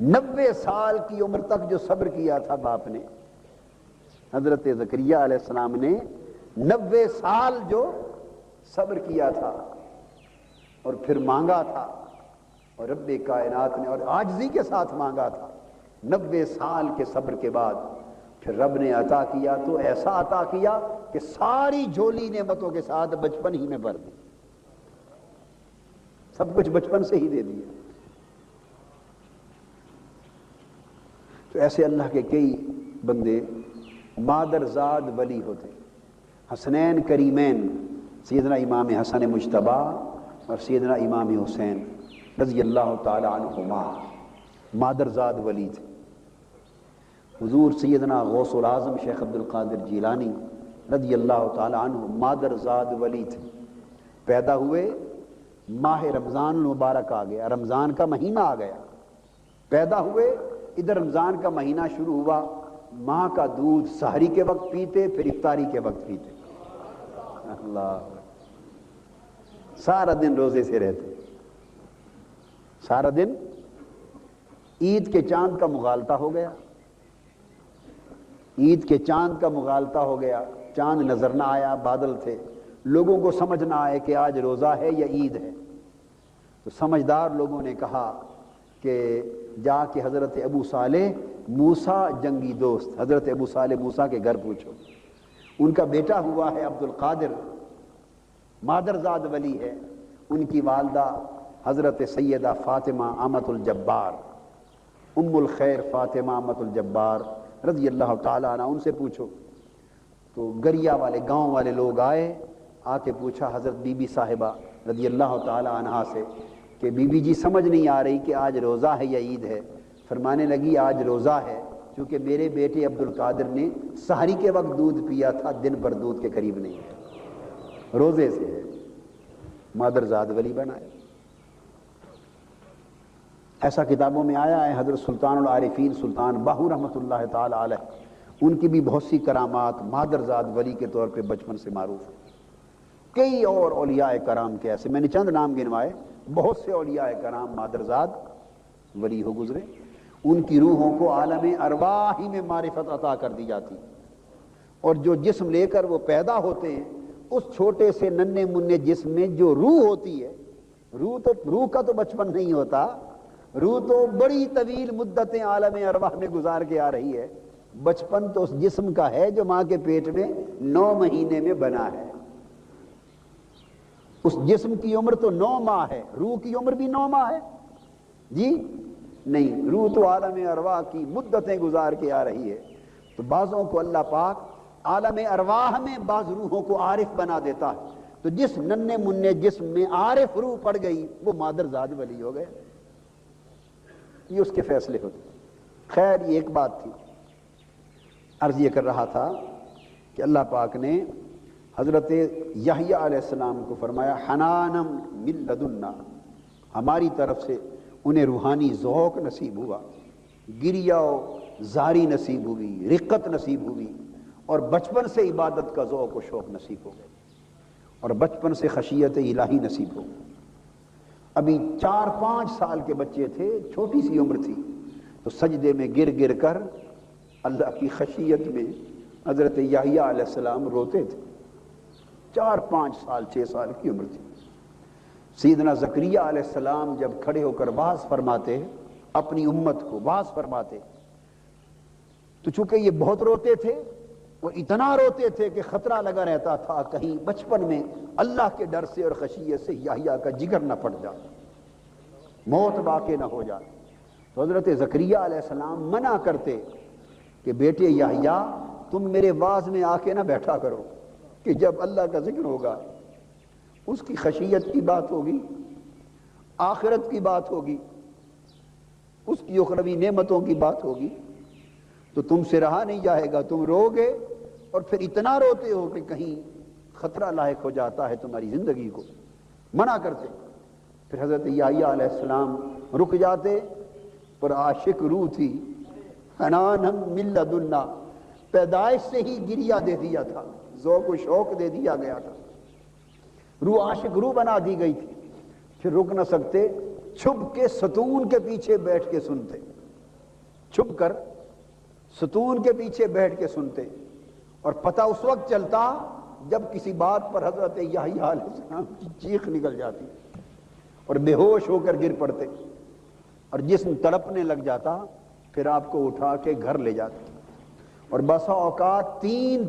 90 سال کی عمر تک جو صبر کیا تھا باپ نے، حضرت زکریا علیہ السلام نے 90 سال جو صبر کیا تھا اور پھر مانگا تھا، اور رب کائنات نے اور عاجزی کے ساتھ مانگا تھا، 90 سال کے صبر کے بعد پھر رب نے عطا کیا، تو ایسا عطا کیا کہ ساری جھولی نعمتوں کے ساتھ بچپن ہی میں بھر دی، سب کچھ بچپن سے ہی دے دیا۔ تو ایسے اللہ کے کئی بندے مادر زاد ولی ہوتے، حسنین کریمین، سیدنا امام حسن مجتبی اور سیدنا امام حسین رضی اللہ تعالی عنہما مادر زاد ولی تھے۔ حضور سیدنا غوث العظم شیخ عبد القادر جیلانی رضی اللہ تعالی عنہ مادر زاد ولی تھے، پیدا ہوئے ماہ رمضان المبارک آ گیا، رمضان کا مہینہ آ گیا، پیدا ہوئے ادھر رمضان کا مہینہ شروع ہوا، ماں کا دودھ سحری کے وقت پیتے، پھر افطاری کے وقت پیتے، اللہ، سارا دن روزے سے رہتے، سارا دن۔ عید کے چاند کا مغالطہ ہو گیا، عید کے چاند کا مغالطہ ہو گیا، چاند نظر نہ آیا، بادل تھے، لوگوں کو سمجھ نہ آئے کہ آج روزہ ہے یا عید ہے، تو سمجھدار لوگوں نے کہا کہ جا کے حضرت ابو صالح موسیٰ جنگی دوست، حضرت ابو صالح موسیٰ کے گھر پوچھو، ان کا بیٹا ہوا ہے عبد القادر، مادرزاد ولی ہے، ان کی والدہ حضرت سیدہ فاطمہ امۃ الجبار، ام الخیر فاطمہ امۃ الجبار رضی اللہ تعالیٰ عنہ، ان سے پوچھو۔ تو گریا والے گاؤں والے لوگ آئے، آ کے پوچھا حضرت بی بی صاحبہ رضی اللہ تعالیٰ عنہا سے کہ بی بی جی سمجھ نہیں آ رہی کہ آج روزہ ہے یا عید ہے؟ فرمانے لگی آج روزہ ہے، کیونکہ میرے بیٹے عبد القادر نے سحری کے وقت دودھ پیا تھا، دن بھر دودھ کے قریب نہیں ہے، روزے سے ہے، مادرزاد ولی بنائے۔ ایسا کتابوں میں آیا ہے۔ حضرت سلطان العارفین سلطان باہو رحمۃ اللہ تعالی علیہ، ان کی بھی بہت سی کرامات مادرزاد ولی کے طور پہ بچپن سے معروف ہیں۔ کئی اور اولیاء کرام کے ایسے، میں نے چند نام گنوائے، بہت سے اولیاء کرام مادرزاد ولی ہو گزرے، ان کی روحوں کو عالم ارواح ہی میں معرفت عطا کر دی جاتی، اور جو جسم لے کر وہ پیدا ہوتے ہیں، اس چھوٹے سے ننھے منھے جسم میں جو روح ہوتی ہے، روح کا تو بچپن نہیں ہوتا، روح تو بڑی طویل مدتیں عالم ارواح میں گزار کے آ رہی ہے، بچپن تو اس جسم کا ہے جو ماں کے پیٹ میں 9 مہینے میں بنا ہے، اس جسم کی عمر تو 9 ماہ ہے، روح کی عمر بھی 9 ماہ ہے جی نہیں، روح تو عالم ارواح کی مدتیں گزار کے آ رہی ہے۔ تو بعضوں کو اللہ پاک عالم ارواح میں بعض روحوں کو عارف بنا دیتا ہے، تو جس ننھے منھے جسم میں عارف روح پڑ گئی وہ مادرزاد ولی ہو گئے، یہ اس کے فیصلے ہوتے۔ خیر یہ ایک بات تھی، عرض یہ کر رہا تھا کہ اللہ پاک نے حضرت یحییٰ علیہ السلام کو فرمایا حنانم من لدنا، ہماری طرف سے انہیں روحانی ذوق نصیب ہوا، گریہ و زاری نصیب ہوئی، رقت نصیب ہوئی، اور بچپن سے عبادت کا ذوق و شوق نصیب ہو گئے، اور بچپن سے خشیت الہی نصیب ہو گئی۔ ابھی 4-5 سال کے بچے تھے، چھوٹی سی عمر تھی، تو سجدے میں گر گر کر اللہ کی خشیت میں حضرت یحییٰ علیہ السلام روتے تھے، 4-5 سال 6 سال کی عمر تھی۔ سیدنا زکریا علیہ السلام جب کھڑے ہو کر وعظ فرماتے، اپنی امت کو وعظ فرماتے، تو چونکہ یہ بہت روتے تھے، وہ اتنا روتے تھے کہ خطرہ لگا رہتا تھا کہیں بچپن میں اللہ کے ڈر سے اور خشیت سے یحییٰ کا جگر نہ پھٹ جائے، موت واقع نہ ہو جائے۔ تو حضرت زکریا علیہ السلام منع کرتے کہ بیٹے یحییٰ تم میرے واعظ میں آ کے نہ بیٹھا کرو، کہ جب اللہ کا ذکر ہوگا، اس کی خشیت کی بات ہوگی، آخرت کی بات ہوگی، اس کی اخروی نعمتوں کی بات ہوگی، تو تم سے رہا نہیں جائے گا، تم رو گے، اور پھر اتنا روتے ہو کہ کہیں خطرہ لاحق ہو جاتا ہے تمہاری زندگی کو، منع کرتے۔ پھر حضرت یحییٰ علیہ السلام رک جاتے، پر عاشق روح تھی، حنانم من لدنا، پیدائش سے ہی گریہ دے دیا تھا، ذوق و شوق دے دیا گیا تھا، روح عاشق روح بنا دی گئی تھی۔ پھر رک نہ سکتے، چھپ کے ستون کے پیچھے بیٹھ کے سنتے، چھپ کر ستون کے پیچھے بیٹھ کے سنتے، اور پتہ اس وقت چلتا جب کسی بات پر حضرت یحییٰ علیہ السلام کی چیخ نکل جاتی اور بے ہوش ہو کر گر پڑتے، اور جسم تڑپنے لگ جاتا، پھر آپ کو اٹھا کے گھر لے جاتے، اور بسا اوقات 3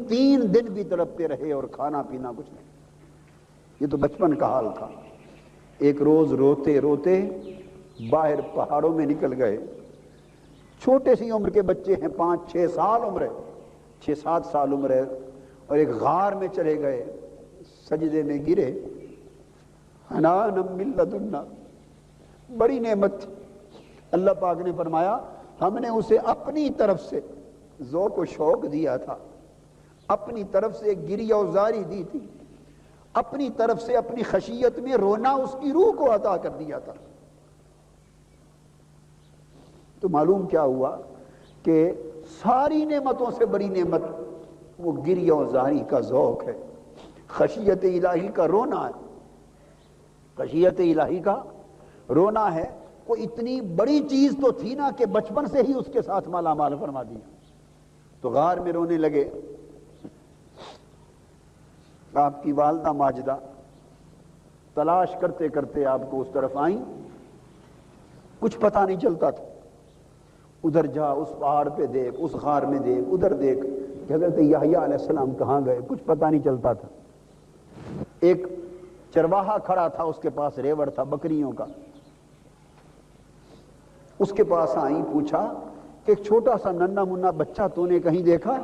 دن بھی تڑپتے رہے اور کھانا پینا کچھ نہیں۔ یہ تو بچپن کا حال تھا۔ ایک روز روتے روتے باہر پہاڑوں میں نکل گئے، چھوٹے سی عمر کے بچے ہیں، 5-6 سال عمر ہے، 6-7 سال عمر ہے، اور ایک غار میں چلے گئے، سجدے میں گرے، حنانم من لدنا، بڑی نعمت تھی۔ اللہ پاک نے فرمایا ہم نے اسے اپنی طرف سے ذوق و شوق دیا تھا، اپنی طرف سے گریہ و زاری دی تھی، اپنی طرف سے اپنی خشیت میں رونا اس کی روح کو عطا کر دیا تھا۔ تو معلوم کیا ہوا کہ ساری نعمتوں سے بڑی نعمت وہ گریہ و زاری کا ذوق ہے، خشیت الہی کا رونا ہے، خشیت الہی کا رونا ہے۔ وہ اتنی بڑی چیز تو تھی نا کہ بچپن سے ہی اس کے ساتھ مالا مال فرما دیا۔ تو غار میں رونے لگے۔ آپ کی والدہ ماجدہ تلاش کرتے کرتے آپ کو اس طرف آئیں، کچھ پتہ نہیں چلتا تھا، ادھر جا، اس پہاڑ پہ دیکھ، اس غار میں دیکھ، ادھر دیکھ کہ حضرت یحییٰ علیہ السلام کہاں گئے، کچھ پتہ نہیں چلتا تھا۔ ایک چرواہا کھڑا تھا، اس کے پاس ریوڑ تھا بکریوں کا، اس کے پاس آئیں، پوچھا کہ ایک چھوٹا سا ننھا منا بچہ تو نے کہیں دیکھا؟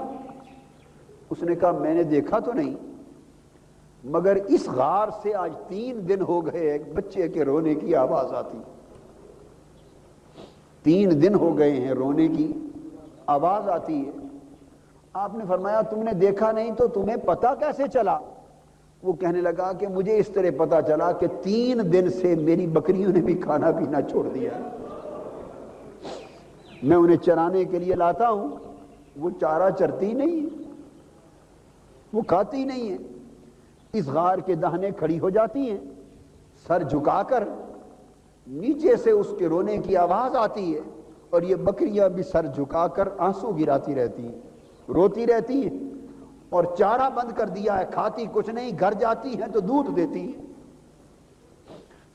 اس نے کہا میں نے دیکھا تو نہیں، مگر اس غار سے آج 3 دن ہو گئے ایک بچے کے رونے کی آواز آتی، 3 دن ہو گئے ہیں رونے کی آواز آتی ہے۔ آپ نے فرمایا تم نے دیکھا نہیں تو تمہیں پتہ کیسے چلا؟ وہ کہنے لگا کہ مجھے اس طرح پتہ چلا کہ 3 دن سے میری بکریوں نے بھی کھانا پینا چھوڑ دیا، میں انہیں چرانے کے لیے لاتا ہوں، وہ چارہ چرتی نہیں ہے، وہ کھاتی نہیں ہے، اس غار کے دہنے کھڑی ہو جاتی ہیں، سر جھکا کر، نیچے سے اس کے رونے کی آواز آتی ہے، اور یہ بکریاں بھی سر جھکا کر آنسو گراتی رہتی ہیں، روتی رہتی ہیں، اور چارہ بند کر دیا ہے، کھاتی کچھ نہیں، گھر جاتی ہیں تو دودھ دیتی ہیں۔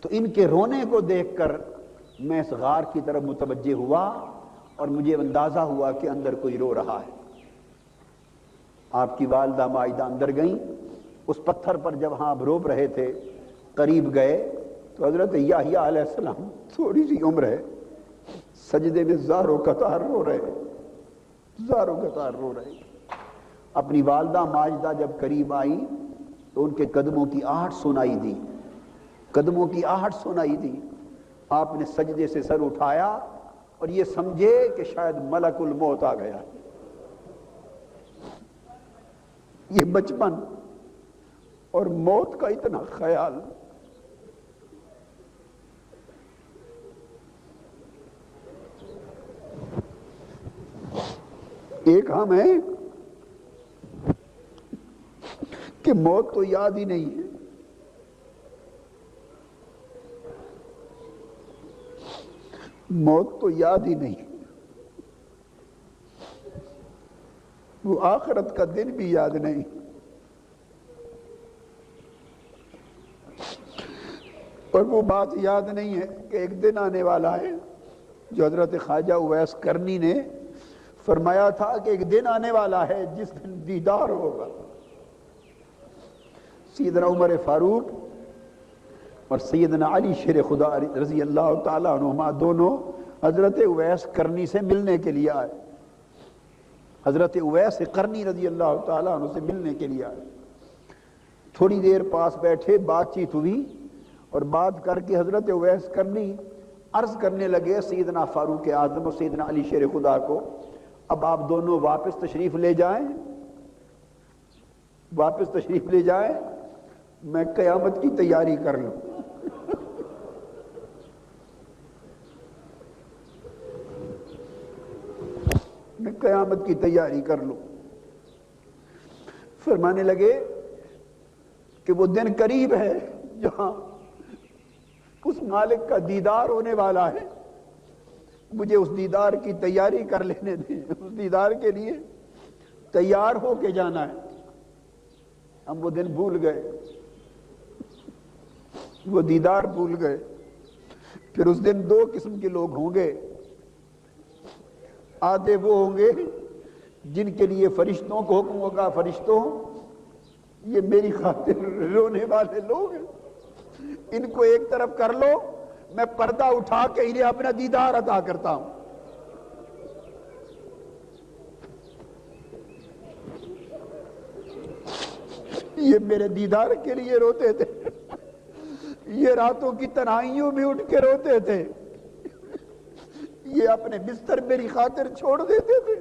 تو ان کے رونے کو دیکھ کر میں اس غار کی طرف متوجہ ہوا اور مجھے اندازہ ہوا کہ اندر کوئی رو رہا ہے۔ آپ کی والدہ ماجدہ اندر گئیں، اس پتھر پر جب آپ رو رہے تھے قریب گئے تو حضرت یحییٰ علیہ السلام تھوڑی سی عمر ہے، سجدے میں زاروں قطار رو رہے، زاروں قطار رو رہے۔ اپنی والدہ ماجدہ جب قریب آئی تو ان کے قدموں کی آہٹ سنائی دی، قدموں کی آہٹ سنائی دی۔ آپ نے سجدے سے سر اٹھایا اور یہ سمجھے کہ شاید ملک الموت آ گیا۔ یہ بچپن اور موت کا اتنا خیال، ایک ہم ہیں کہ موت تو یاد ہی نہیں ہے، موت تو یاد ہی نہیں، وہ آخرت کا دن بھی یاد نہیں، اور وہ بات یاد نہیں ہے کہ ایک دن آنے والا ہے جو حضرت خواجہ اویس کرنی نے فرمایا تھا کہ ایک دن آنے والا ہے جس دن دیدار ہوگا۔ سیدنا عمر فاروق اور سیدنا علی شیر خدا رضی اللہ تعالیٰ عنہما دونوں حضرت اویس کرنی سے ملنے کے لیے آئے، حضرت اویس قرنی رضی اللہ تعالیٰ عنہ سے ملنے کے لیے آئے۔ تھوڑی دیر پاس بیٹھے، بات چیت ہوئی، اور بات کر کے حضرت اویس کرنی عرض کرنے لگے سیدنا فاروق اعظم اور سیدنا علی شیر خدا کو، اب آپ دونوں واپس تشریف لے جائیں، واپس تشریف لے جائیں، میں قیامت کی تیاری کر لوں۔ میں قیامت کی تیاری کر لوں۔ فرمانے لگے کہ وہ دن قریب ہے جہاں اس مالک کا دیدار ہونے والا ہے، مجھے اس دیدار کی تیاری کر لینے دیں، اس دیدار کے لیے تیار ہو کے جانا ہے۔ ہم وہ دن بھول گئے، وہ دیدار بھول گئے۔ پھر اس دن 2 قسم کے لوگ ہوں گے، آدھے وہ ہوں گے جن کے لیے فرشتوں کو حکم ہوگا، فرشتوں یہ میری خاطر رونے والے لوگ ہیں، ان کو ایک طرف کر لو، میں پردہ اٹھا کے انہیں اپنا دیدار عطا کرتا ہوں۔ یہ میرے دیدار کے لیے روتے تھے، یہ راتوں کی تنہائیوں میں اٹھ کے روتے تھے، یہ اپنے بستر میری خاطر چھوڑ دیتے تھے،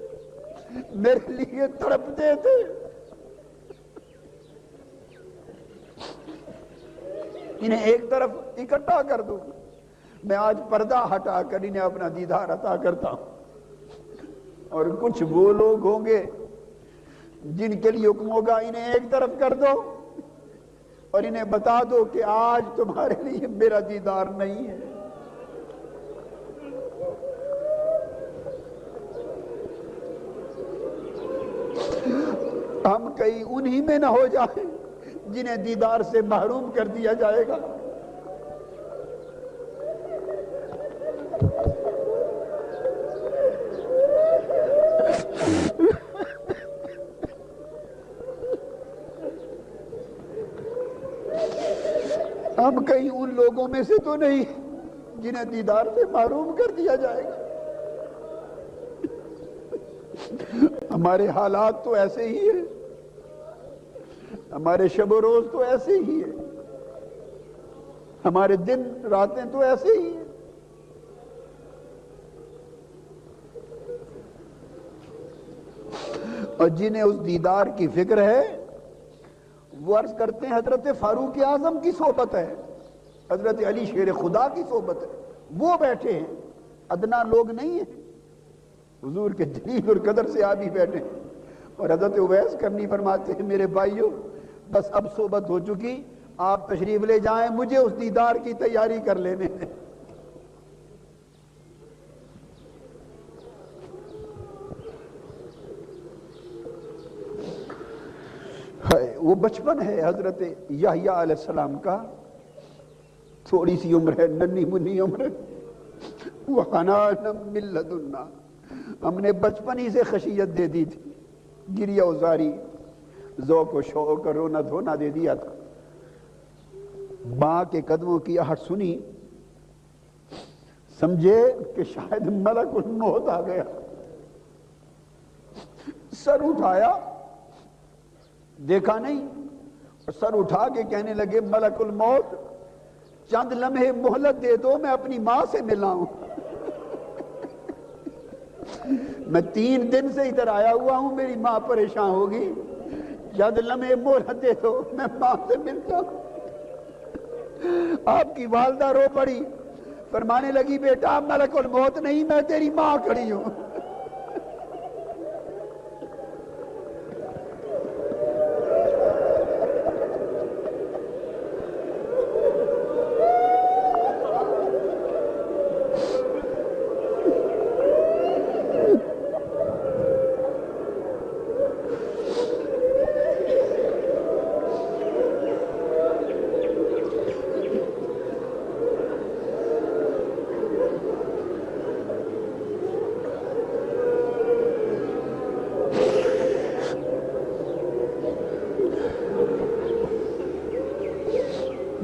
میرے لیے تڑپتے تھے۔ انہیں ایک طرف اکٹھا کر دوں، میں آج پردہ ہٹا کر انہیں اپنا دیدار عطا کرتا ہوں۔ اور کچھ وہ لوگ ہوں گے جن کے لیے حکم ہوگا انہیں ایک طرف کر دو اور انہیں بتا دو کہ آج تمہارے لیے میرا دیدار نہیں ہے۔ ہم کہیں انہی میں نہ ہو جائیں جنہیں دیدار سے محروم کر دیا جائے گا۔ ہم کہیں ان لوگوں میں سے تو نہیں جنہیں دیدار سے محروم کر دیا جائے گا۔ ہمارے حالات تو ایسے ہی ہیں، ہمارے شب و روز تو ایسے ہی ہیں، ہمارے دن راتیں تو ایسے ہی ہیں۔ اور جنہیں اس دیدار کی فکر ہے وہ عرض کرتے ہیں حضرت فاروق اعظم کی صحبت ہے، حضرت علی شیر خدا کی صحبت ہے، وہ بیٹھے ہیں، ادنا لوگ نہیں ہیں، حضور کے جلیل القدر سے آبی بیٹھے ہیں۔ اور حضرت اویس کرنی فرماتے ہیں میرے بھائیو بس اب صحبت ہو چکی، آپ تشریف لے جائیں، مجھے اس دیدار کی تیاری کر لینے دیں۔ وہ بچپن ہے حضرت یحییٰ علیہ السلام کا، تھوڑی سی عمر ہے، ننھی منھی عمر ہے، وَحَنَانًا مِن لَدُنَّا، ہم نے بچپن ہی سے خشیت دے دی تھی، گریہ و زاری، ذوق و شوق اور رونا دھونا دے دیا تھا۔ ماں کے قدموں کی آہٹ سنی، سمجھے کہ شاید ملک الموت آ گیا، سر اٹھایا دیکھا نہیں، اور سر اٹھا کے کہنے لگے ملک الموت چند لمحے مہلت دے دو، میں اپنی ماں سے ملا ہوں، میں 3 دن سے ادھر آیا ہوا ہوں، میری ماں پریشان ہوگی، چند لمحے مہلت دے دو، میں ماں سے ملتا ہوں۔ آپ کی والدہ رو پڑی، فرمانے لگی بیٹا ملک الموت نہیں، میں تیری ماں کھڑی ہوں۔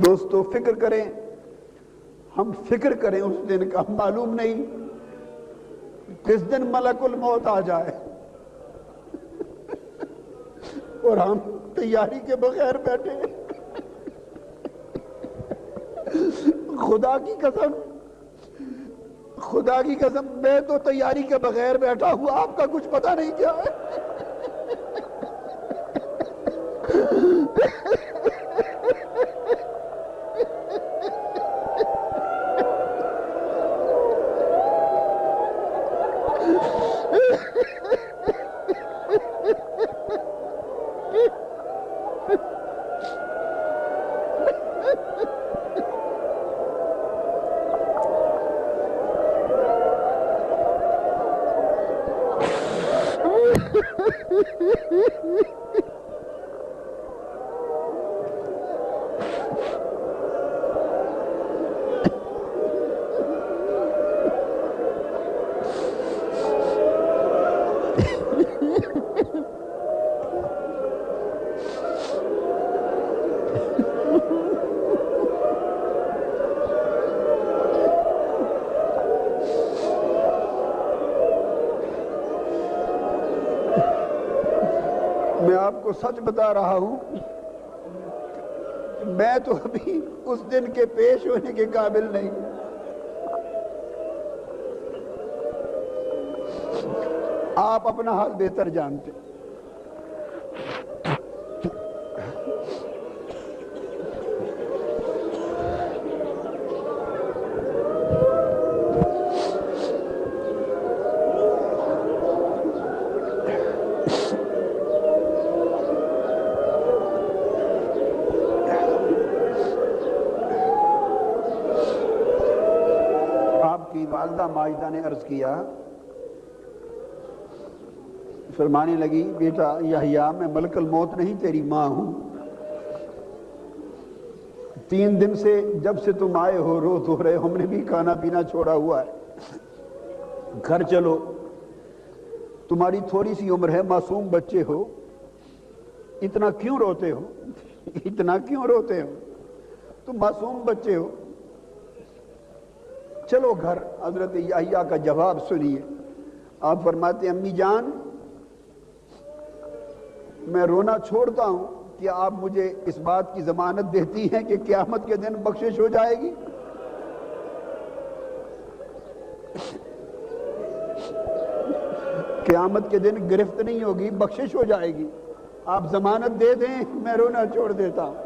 دوستو فکر کریں، ہم فکر کریں اس دن کا، معلوم نہیں کس دن ملک الموت آ جائے اور ہم تیاری کے بغیر بیٹھے ہیں۔ خدا کی قسم میں تو تیاری کے بغیر بیٹھا ہوا، آپ کا کچھ پتہ نہیں کیا ہے۔ میں آپ کو سچ بتا رہا ہوں، میں تو ابھی اس دن کے پیش ہونے کے قابل نہیں۔ آپ اپنا حال بہتر جانتے۔ والدہ ماجدہ نے عرض کیا، فرمانے لگی بیٹا یحییٰ میں ملک الموت نہیں تیری ماں ہوں، 3 دن سے جب سے تم آئے ہو رو رہے ہم نے بھی کھانا پینا چھوڑا ہوا ہے، گھر چلو، تمہاری تھوڑی سی عمر ہے، معصوم بچے ہو، اتنا کیوں روتے ہو، اتنا کیوں روتے ہو، تم معصوم بچے ہو، چلو گھر۔ حضرت یحییٰ کا جواب سنیے، آپ فرماتے ہیں امی جان میں رونا چھوڑتا ہوں، کیا آپ مجھے اس بات کی ضمانت دیتی ہیں کہ قیامت کے دن بخشش ہو جائے گی؟ قیامت کے دن گرفت نہیں ہوگی، بخشش ہو جائے گی، آپ ضمانت دے دیں میں رونا چھوڑ دیتا ہوں۔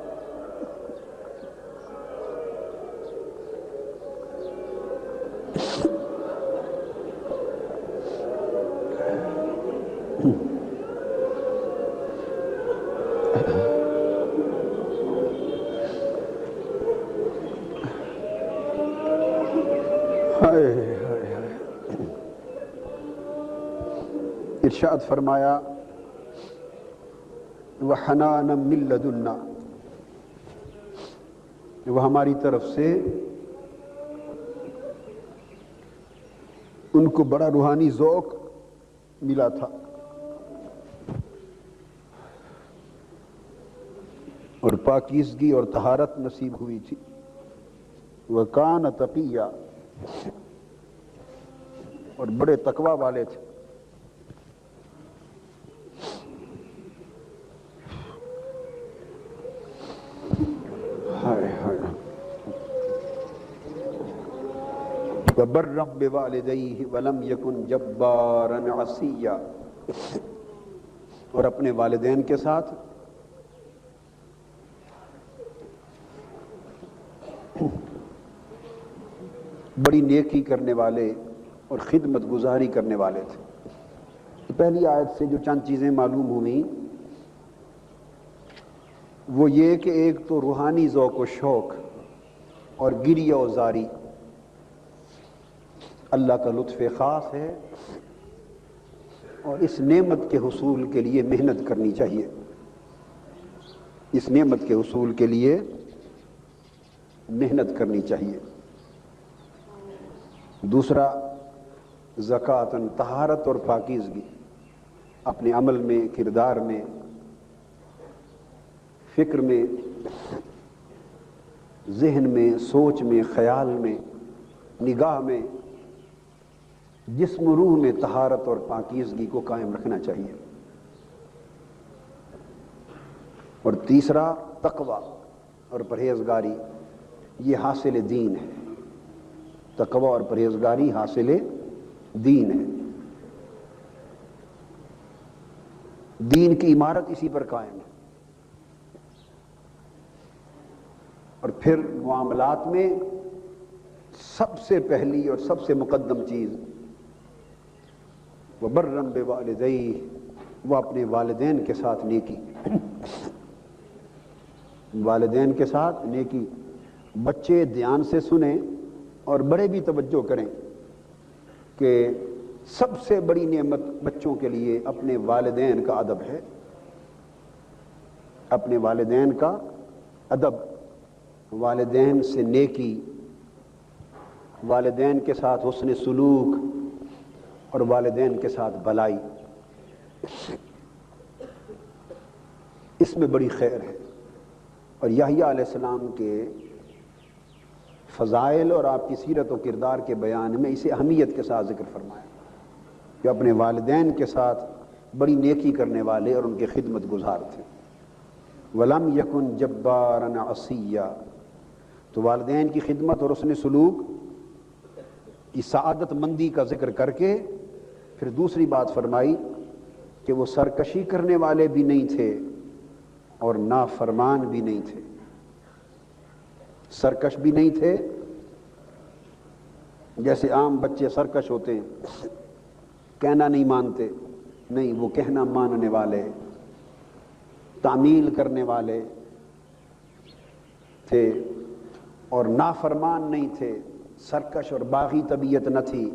ارشاد فرمایا وَحَنَانًا مِن لَدُنَّا، وہ ہماری طرف سے ان کو بڑا روحانی ذوق ملا تھا اور پاکیزگی اور طہارت نصیب ہوئی تھی، وَكَانَ تَقِيًّا، اور بڑے تقوی والے تھے۔ وَبَرًّا بِوَالِدَيْهِ وَلَمْ يَكُنْ جَبَّارًا عَصِيًّا، اور اپنے والدین کے ساتھ بڑی نیکی کرنے والے اور خدمت گزاری کرنے والے تھے۔ پہلی آیت سے جو چند چیزیں معلوم ہوئیں وہ یہ کہ ایک تو روحانی ذوق و شوق اور گریہ و زاری اللہ کا لطف خاص ہے، اور اس نعمت کے حصول کے لیے محنت کرنی چاہیے، اس نعمت کے حصول کے لیے محنت کرنی چاہیے۔ دوسرا زکوٰۃ، طہارت اور پاکیزگی اپنے عمل میں، کردار میں، فکر میں، ذہن میں، سوچ میں، خیال میں، نگاہ میں، جسم و روح میں طہارت اور پاکیزگی کو قائم رکھنا چاہیے۔ اور تیسرا تقوی اور پرہیزگاری، یہ حاصل دین ہے، تقوی اور پرہیزگاری حاصل دین ہے، دین کی عمارت اسی پر قائم ہے۔ اور پھر معاملات میں سب سے پہلی اور سب سے مقدم چیز وَبَرًّا بِوَالِدَيْهِ، وہ اپنے والدین کے ساتھ نیکی، والدین کے ساتھ نیکی۔ بچے دھیان سے سنیں اور بڑے بھی توجہ کریں کہ سب سے بڑی نعمت بچوں کے لیے اپنے والدین کا ادب ہے، اپنے والدین کا ادب، والدین سے نیکی، والدین کے ساتھ حسن سلوک اور والدین کے ساتھ بلائی، اس میں بڑی خیر ہے۔ اور یحییٰ علیہ السلام کے فضائل اور آپ کی سیرت و کردار کے بیان میں اسے اہمیت کے ساتھ ذکر فرمایا کہ اپنے والدین کے ساتھ بڑی نیکی کرنے والے اور ان کے خدمت گزار تھے۔ وَلَمْ يَكُنْ جَبَّارًا عَصِيًّا، تو والدین کی خدمت اور حسن سلوک کی سعادت مندی کا ذکر کر کے پھر دوسری بات فرمائی کہ وہ سرکشی کرنے والے بھی نہیں تھے اور نافرمان بھی نہیں تھے، سرکش بھی نہیں تھے جیسے عام بچے سرکش ہوتے ہیں، کہنا نہیں مانتے، نہیں، وہ کہنا ماننے والے، تعمیل کرنے والے تھے، اور نافرمان نہیں تھے، سرکش اور باغی طبیعت نہ تھی.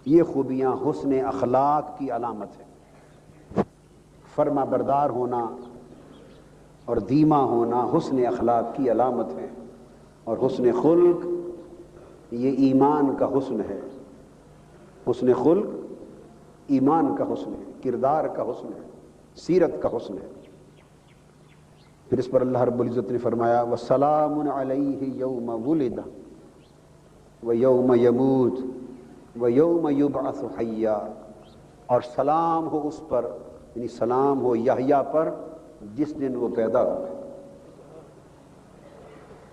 یہ خوبیاں حسن اخلاق کی علامت ہے. فرما بردار ہونا اور دھیما ہونا حسن اخلاق کی علامت ہے. اور حسن خلق یہ ایمان کا حسن ہے. حسن خلق ایمان کا حسن ہے، کردار کا حسن ہے، سیرت کا حسن ہے. پھر اس پر اللہ رب العزت نے فرمایا وَسَلَامٌ عَلَيْهِ يَوْمَ وُلِدَ وَيَوْمَ يَمُوتُ وَيَوْمَ يُبْعَثُ حَيًّا. اور سلام ہو اس پر، یعنی سلام ہو یحییٰ پر جس دن وہ پیدا ہوئے.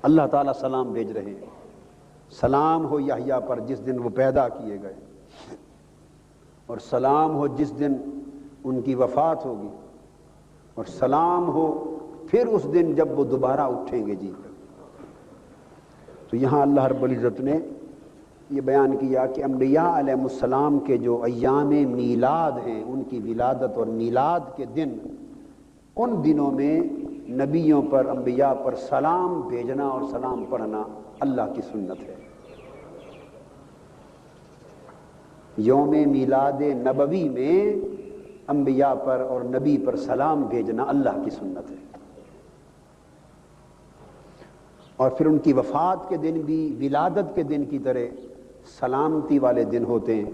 اللہ تعالیٰ سلام بھیج رہے ہیں. سلام ہو یحییٰ پر جس دن وہ پیدا کیے گئے، اور سلام ہو جس دن ان کی وفات ہوگی، اور سلام ہو پھر اس دن جب وہ دوبارہ اٹھیں گے جی کر. تو یہاں اللہ رب العزت نے یہ بیان کیا کہ انبیاء علیہ السلام کے جو ایام میلاد ہیں، ان کی ولادت اور میلاد کے دن، ان دنوں میں نبیوں پر، انبیاء پر سلام بھیجنا اور سلام پڑھنا اللہ کی سنت ہے. یوم میلاد نبوی میں انبیاء پر اور نبی پر سلام بھیجنا اللہ کی سنت ہے. اور پھر ان کی وفات کے دن بھی ولادت کے دن کی طرح سلامتی والے دن ہوتے ہیں،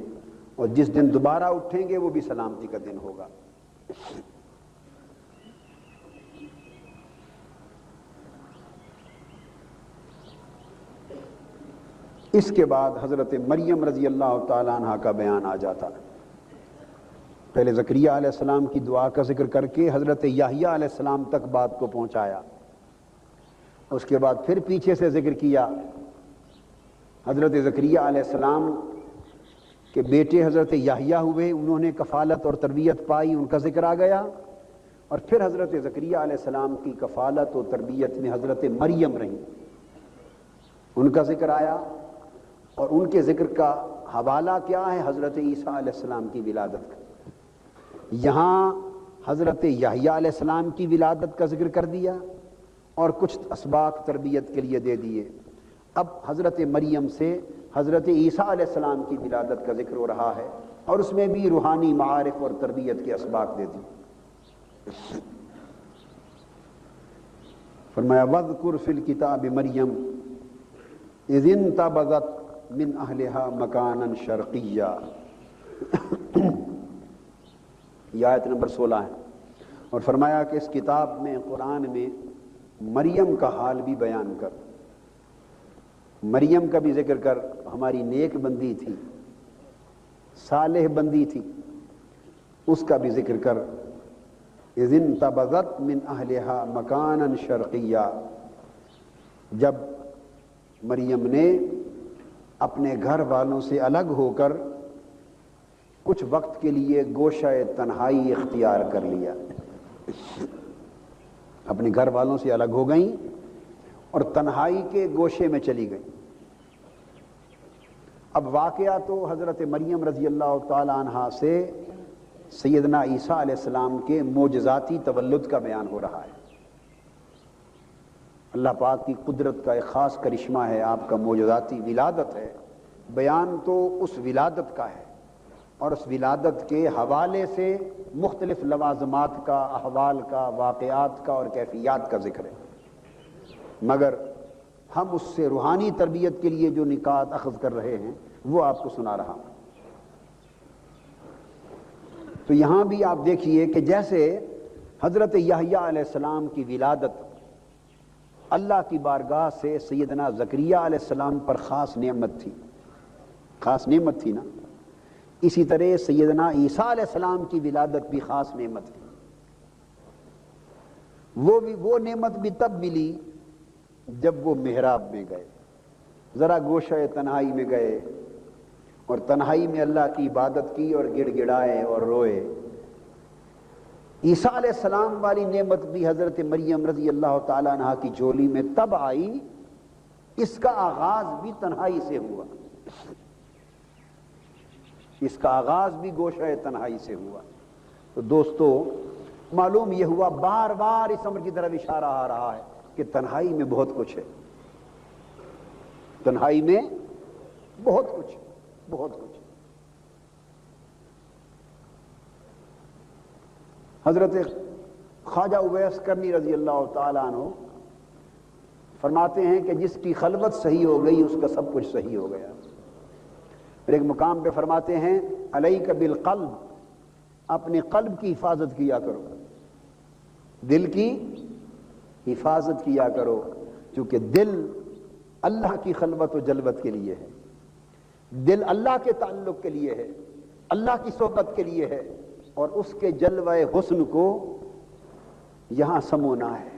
اور جس دن دوبارہ اٹھیں گے وہ بھی سلامتی کا دن ہوگا. اس کے بعد حضرت مریم رضی اللہ تعالیٰ عنہ کا بیان آ جاتا ہے. پہلے زکریا علیہ السلام کی دعا کا ذکر کر کے حضرت یحییٰ علیہ السلام تک بات کو پہنچایا. اس کے بعد پھر پیچھے سے ذکر کیا حضرت زکریا علیہ السلام کے بیٹے حضرت یحییٰ ہوئے، انہوں نے کفالت اور تربیت پائی، ان کا ذکر آ گیا. اور پھر حضرت زکریا علیہ السلام کی کفالت و تربیت میں حضرت مریم رہیں، ان کا ذکر آیا. اور ان کے ذکر کا حوالہ کیا ہے؟ حضرت عیسیٰ علیہ السلام کی ولادت کا. یہاں حضرت یحییٰ علیہ السلام کی ولادت کا ذکر کر دیا اور کچھ اسباق تربیت کے لیے دے دیے. اب حضرت مریم سے حضرت عیسیٰ علیہ السلام کی ولادت کا ذکر ہو رہا ہے، اور اس میں بھی روحانی معارف اور تربیت کے اسباق دے دیے. فرمایا وَاذْكُرْ فِي الْكِتَابِ مریم اذ انتبذت من اہلہا مکانا شرقیہ. یہ آیت نمبر 16 ہے. اور فرمایا کہ اس کتاب میں، قرآن میں، مریم کا حال بھی بیان کر، مریم کا بھی ذکر کر. ہماری نیک بندی تھی، صالح بندی تھی، اس کا بھی ذکر کر. اذ انتبذت من اہلہا مکانا شرقیہ، جب مریم نے اپنے گھر والوں سے الگ ہو کر کچھ وقت کے لیے گوشہ تنہائی اختیار کر لیا. اپنے گھر والوں سے الگ ہو گئیں اور تنہائی کے گوشے میں چلی گئیں. اب واقعہ تو حضرت مریم رضی اللہ تعالی عنہا سے سیدنا عیسیٰ علیہ السلام کے معجزاتی تولد کا بیان ہو رہا ہے. اللہ پاک کی قدرت کا ایک خاص کرشمہ ہے، آپ کا معجزاتی ولادت ہے. بیان تو اس ولادت کا ہے، اور اس ولادت کے حوالے سے مختلف لوازمات کا، احوال کا، واقعات کا اور کیفیات کا ذکر ہے. مگر ہم اس سے روحانی تربیت کے لیے جو نکات اخذ کر رہے ہیں وہ آپ کو سنا رہا ہوں. تو یہاں بھی آپ دیکھیے کہ جیسے حضرت یحییٰ علیہ السلام کی ولادت اللہ کی بارگاہ سے سیدنا زکریا علیہ السلام پر خاص نعمت تھی، خاص نعمت تھی نا، اسی طرح سیدنا عیسیٰ علیہ السلام کی ولادت بھی خاص نعمت ہے. وہ نعمت بھی تب ملی جب وہ محراب میں گئے، ذرا گوشہ تنہائی میں گئے اور تنہائی میں اللہ کی عبادت کی اور گڑ گڑائے اور روئے. عیسیٰ علیہ السلام والی نعمت بھی حضرت مریم رضی اللہ تعالیٰ عنہ کی جھولی میں تب آئی، اس کا آغاز بھی تنہائی سے ہوا، اس کا آغاز بھی گوشہ تنہائی سے ہوا. تو دوستو معلوم یہ ہوا، بار بار اس امر کی طرف اشارہ آ رہا ہے کہ تنہائی میں بہت کچھ ہے، تنہائی میں بہت کچھ، بہت کچھ۔ حضرت خواجہ اویس کرنی رضی اللہ تعالیٰ عنہ فرماتے ہیں کہ جس کی خلوت صحیح ہو گئی اس کا سب کچھ صحیح ہو گیا۔ پھر ایک مقام پہ فرماتے ہیں علیک بالقلب، اپنے قلب کی حفاظت کیا کرو، دل کی حفاظت کیا کرو، کیونکہ دل اللہ کی خلوت و جلوت کے لیے ہے، دل اللہ کے تعلق کے لیے ہے، اللہ کی صحبت کے لیے ہے، اور اس کے جلوہ حسن کو یہاں سمونا ہے۔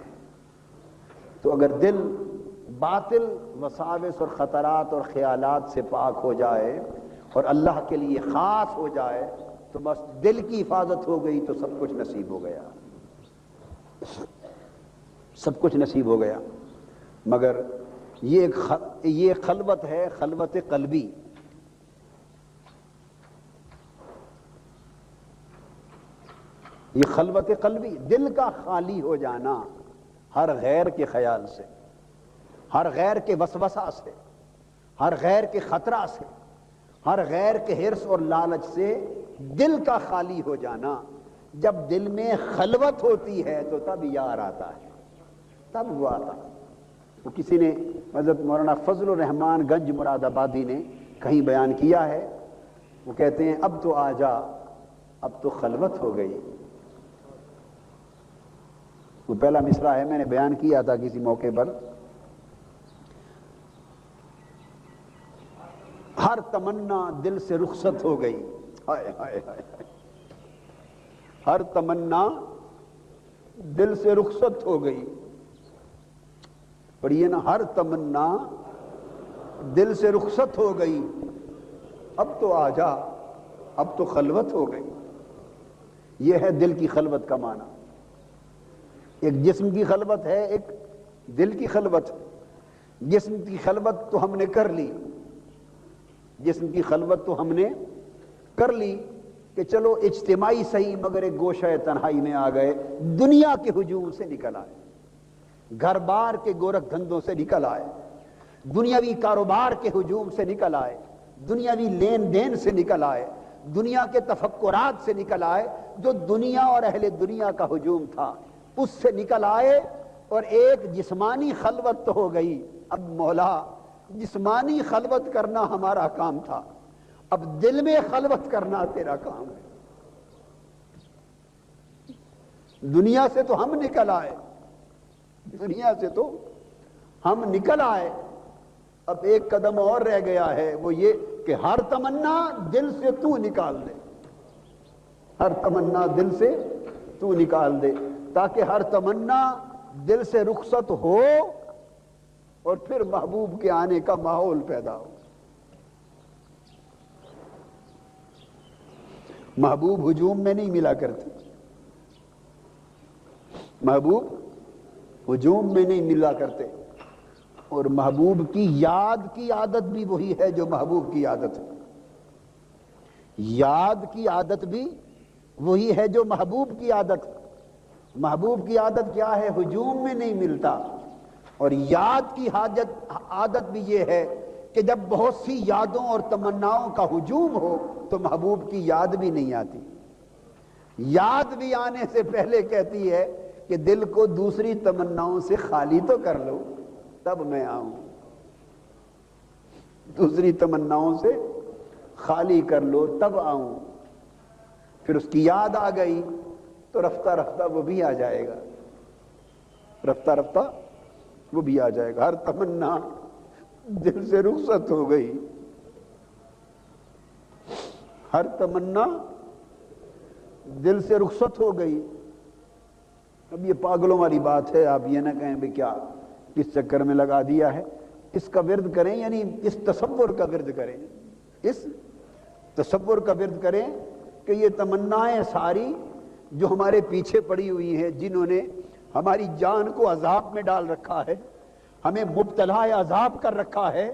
تو اگر دل باطل وساوس اور خطرات اور خیالات سے پاک ہو جائے اور اللہ کے لیے خاص ہو جائے تو بس دل کی حفاظت ہو گئی تو سب کچھ نصیب ہو گیا، سب کچھ نصیب ہو گیا۔ مگر یہ خلوت ہے، خلوت قلبی۔ یہ خلوت قلبی، دل کا خالی ہو جانا ہر غیر کے خیال سے، ہر غیر کے وسوسہ سے، ہر غیر کے خطرہ سے، ہر غیر کے حرص اور لالچ سے دل کا خالی ہو جانا۔ جب دل میں خلوت ہوتی ہے تو تب یار آتا ہے، تب وہ آتا ہے۔ تو کسی نے، حضرت مولانا فضل الرحمان گنج مراد آبادی نے کہیں بیان کیا ہے، وہ کہتے ہیں اب تو آ جا، اب تو خلوت ہو گئی۔ وہ پہلا مصرع ہے، میں نے بیان کیا تھا کسی موقع پر۔ ہر تمنا دل سے رخصت ہو گئی، ہائے ہائے ہائے، ہر تمنا دل سے رخصت ہو گئی۔ پڑھیے نا، ہر تمنا دل سے رخصت ہو گئی، اب تو آ جا، اب تو خلوت ہو گئی۔ یہ ہے دل کی خلوت کا معنی۔ ایک جسم کی خلوت ہے، ایک دل کی خلوت۔ جسم کی خلوت تو ہم نے کر لی، جسم کی خلوت تو ہم نے کر لی کہ چلو اجتماعی صحیح مگر ایک گوشہ تنہائی میں آ گئے، دنیا کے ہجوم سے نکل آئے، گھر بار کے گورکھ دھندوں سے نکل آئے، دنیاوی کاروبار کے ہجوم سے نکل آئے، دنیاوی لین دین سے نکل آئے، دنیا کے تفکرات سے نکل آئے، جو دنیا اور اہل دنیا کا ہجوم تھا اس سے نکل آئے، اور ایک جسمانی خلوت تو ہو گئی۔ اب مولا جسمانی خلوت کرنا ہمارا کام تھا، اب دل میں خلوت کرنا تیرا کام ہے۔ دنیا سے تو ہم نکل آئے، دنیا سے تو ہم نکل آئے، اب ایک قدم اور رہ گیا ہے، وہ یہ کہ ہر تمنا دل سے تو نکال دے، ہر تمنا دل سے تو نکال دے، تاکہ ہر تمنا دل سے رخصت ہو اور پھر محبوب کے آنے کا ماحول پیدا ہو۔ محبوب ہجوم میں نہیں ملا کرتے، محبوب ہجوم میں نہیں ملا کرتے، اور محبوب کی یاد کی عادت بھی وہی ہے جو محبوب کی عادت ہے، یاد کی عادت بھی وہی ہے جو محبوب کی عادت ہے۔ محبوب کی عادت کیا ہے؟ ہجوم میں نہیں ملتا، اور یاد کی عادت بھی یہ ہے کہ جب بہت سی یادوں اور تمناؤں کا ہجوم ہو تو محبوب کی یاد بھی نہیں آتی، یاد بھی آنے سے پہلے کہتی ہے کہ دل کو دوسری تمناؤں سے خالی تو کر لو تب میں آؤں، دوسری تمناؤں سے خالی کر لو تب آؤں۔ پھر اس کی یاد آ گئی تو رفتہ رفتہ وہ بھی آ جائے گا، رفتہ رفتہ وہ بھی آ جائے گا۔ ہر تمنا دل سے رخصت ہو گئی، ہر تمنا دل سے رخصت ہو گئی۔ اب یہ پاگلوں والی بات ہے، آپ یہ نہ کہیں بھی کیا کس چکر میں لگا دیا ہے، اس کا ورد کریں، یعنی اس تصور کا ورد کریں، اس تصور کا ورد کریں کہ یہ تمنائیں ساری جو ہمارے پیچھے پڑی ہوئی ہیں، جنہوں نے ہماری جان کو عذاب میں ڈال رکھا ہے، ہمیں مبتلا عذاب کر رکھا ہے،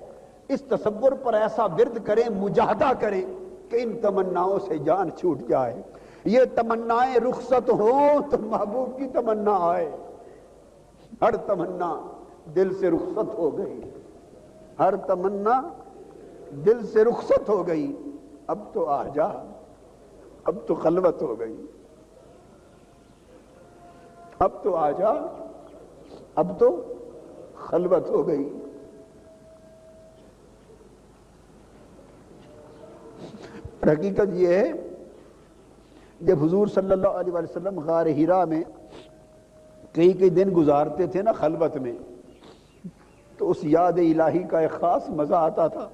اس تصور پر ایسا ورد کریں، مجاہدہ کریں کہ ان تمناؤں سے جان چھوٹ جائے، یہ تمنائیں رخصت ہوں تو محبوب کی تمنا آئے۔ ہر تمنا دل سے رخصت ہو گئی، ہر تمنا دل سے رخصت ہو گئی، اب تو آ جا، اب تو خلوت ہو گئی، اب تو آ جا، اب تو خلوت ہو گئی۔ حقیقت یہ ہے جب حضور صلی اللہ علیہ وسلم غار حرا میں کئی دن گزارتے تھے نا خلوت میں، تو اس یاد الہی کا ایک خاص مزہ آتا تھا۔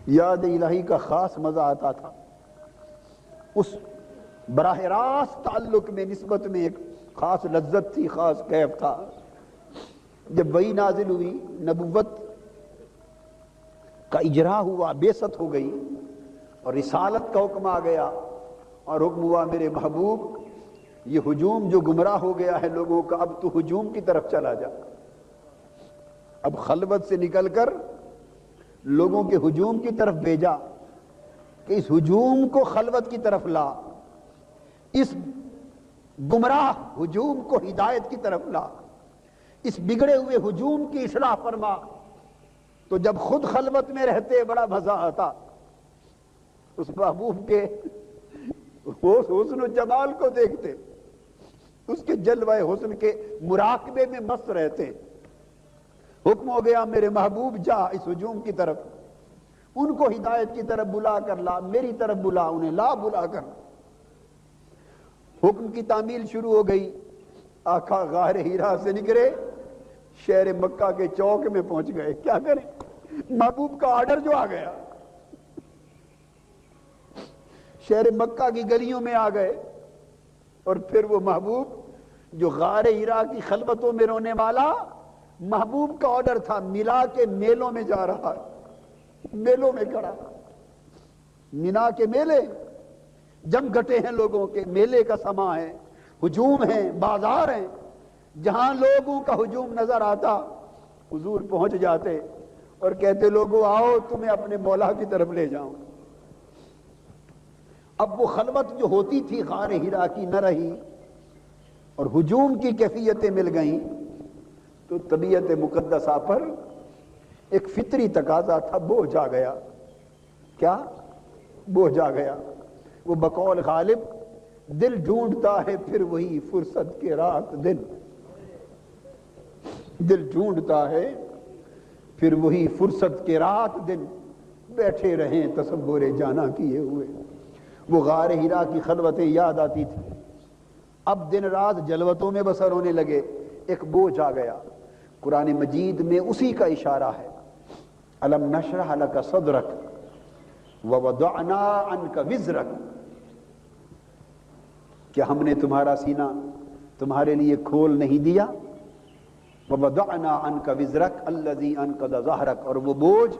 یاد الہی کا خاص مزہ آتا تھا، اس براہ راست تعلق میں، نسبت میں ایک خاص لذت تھی، خاص کیف تھا۔ جب وحی نازل ہوئی، نبوت کا اجرا ہوا، بعثت ہو گئی اور رسالت کا حکم آ گیا، اور حکم ہوا میرے محبوب یہ ہجوم جو گمراہ ہو گیا ہے لوگوں کا، اب تو ہجوم کی طرف چلا جا، اب خلوت سے نکل کر لوگوں کے ہجوم کی طرف بھیجا کہ اس ہجوم کو خلوت کی طرف لا، اس گمراہ ہجوم کو ہدایت کی طرف لا، اس بگڑے ہوئے ہجوم کی اصلاح فرما۔ تو جب خود خلوت میں رہتے بڑا مزہ آتا، اس محبوب کے حسن و جمال کو دیکھتے، اس کے جلوہ حسن کے مراقبے میں مست رہتے۔ حکم ہو گیا میرے محبوب جا اس ہجوم کی طرف، ان کو ہدایت کی طرف بلا کر لا، میری طرف بلا، انہیں لا بلا کر۔ حکم کی تعمیل شروع ہو گئی۔ آقا غار حرا سے نکلے، شہر مکہ کے چوک میں پہنچ گئے۔ کیا کریں، محبوب کا آرڈر جو آ گیا، شہر مکہ کی گلیوں میں آ گئے، اور پھر وہ محبوب جو غار حرا کی خلوتوں میں رونے والا، محبوب کا آرڈر تھا، ملا کے میلوں میں جا رہا ہے، میلوں میں کھڑا، مینا کے میلے جم گھٹے ہیں لوگوں کے، میلے کا سما ہے، ہجوم ہے، بازار ہیں، جہاں لوگوں کا ہجوم نظر آتا حضور پہنچ جاتے اور کہتے لوگوں آؤ تمہیں اپنے مولا کی طرف لے جاؤں۔ اب وہ خلوت جو ہوتی تھی غار حرا کی نہ رہی، اور ہجوم کی کیفیتیں مل گئیں، تو طبیعت مقدسہ پر ایک فطری تقاضا تھا، بوجھ آ گیا۔ کیا بوجھ آ گیا؟ وہ بقول غالب دل ڈھونڈتا ہے پھر وہی فرصت کے رات دن، دل ڈھونڈتا ہے پھر وہی فرصت کے رات دن، بیٹھے رہیں تصور جانا کیے ہوئے۔ وہ غار حرا کی خلوتیں یاد آتی تھی، اب دن رات جلوتوں میں بسر ہونے لگے، ایک بوجھ آ گیا۔ قرآن مجید میں اسی کا اشارہ ہے، الم نشرح لک صدرک ووضعنا عنک وزرک، کیا ہم نے تمہارا سینہ تمہارے لیے کھول نہیں دیا؟ ووضعنا عنک وزرک الذی انقض ظہرک، اور وہ بوجھ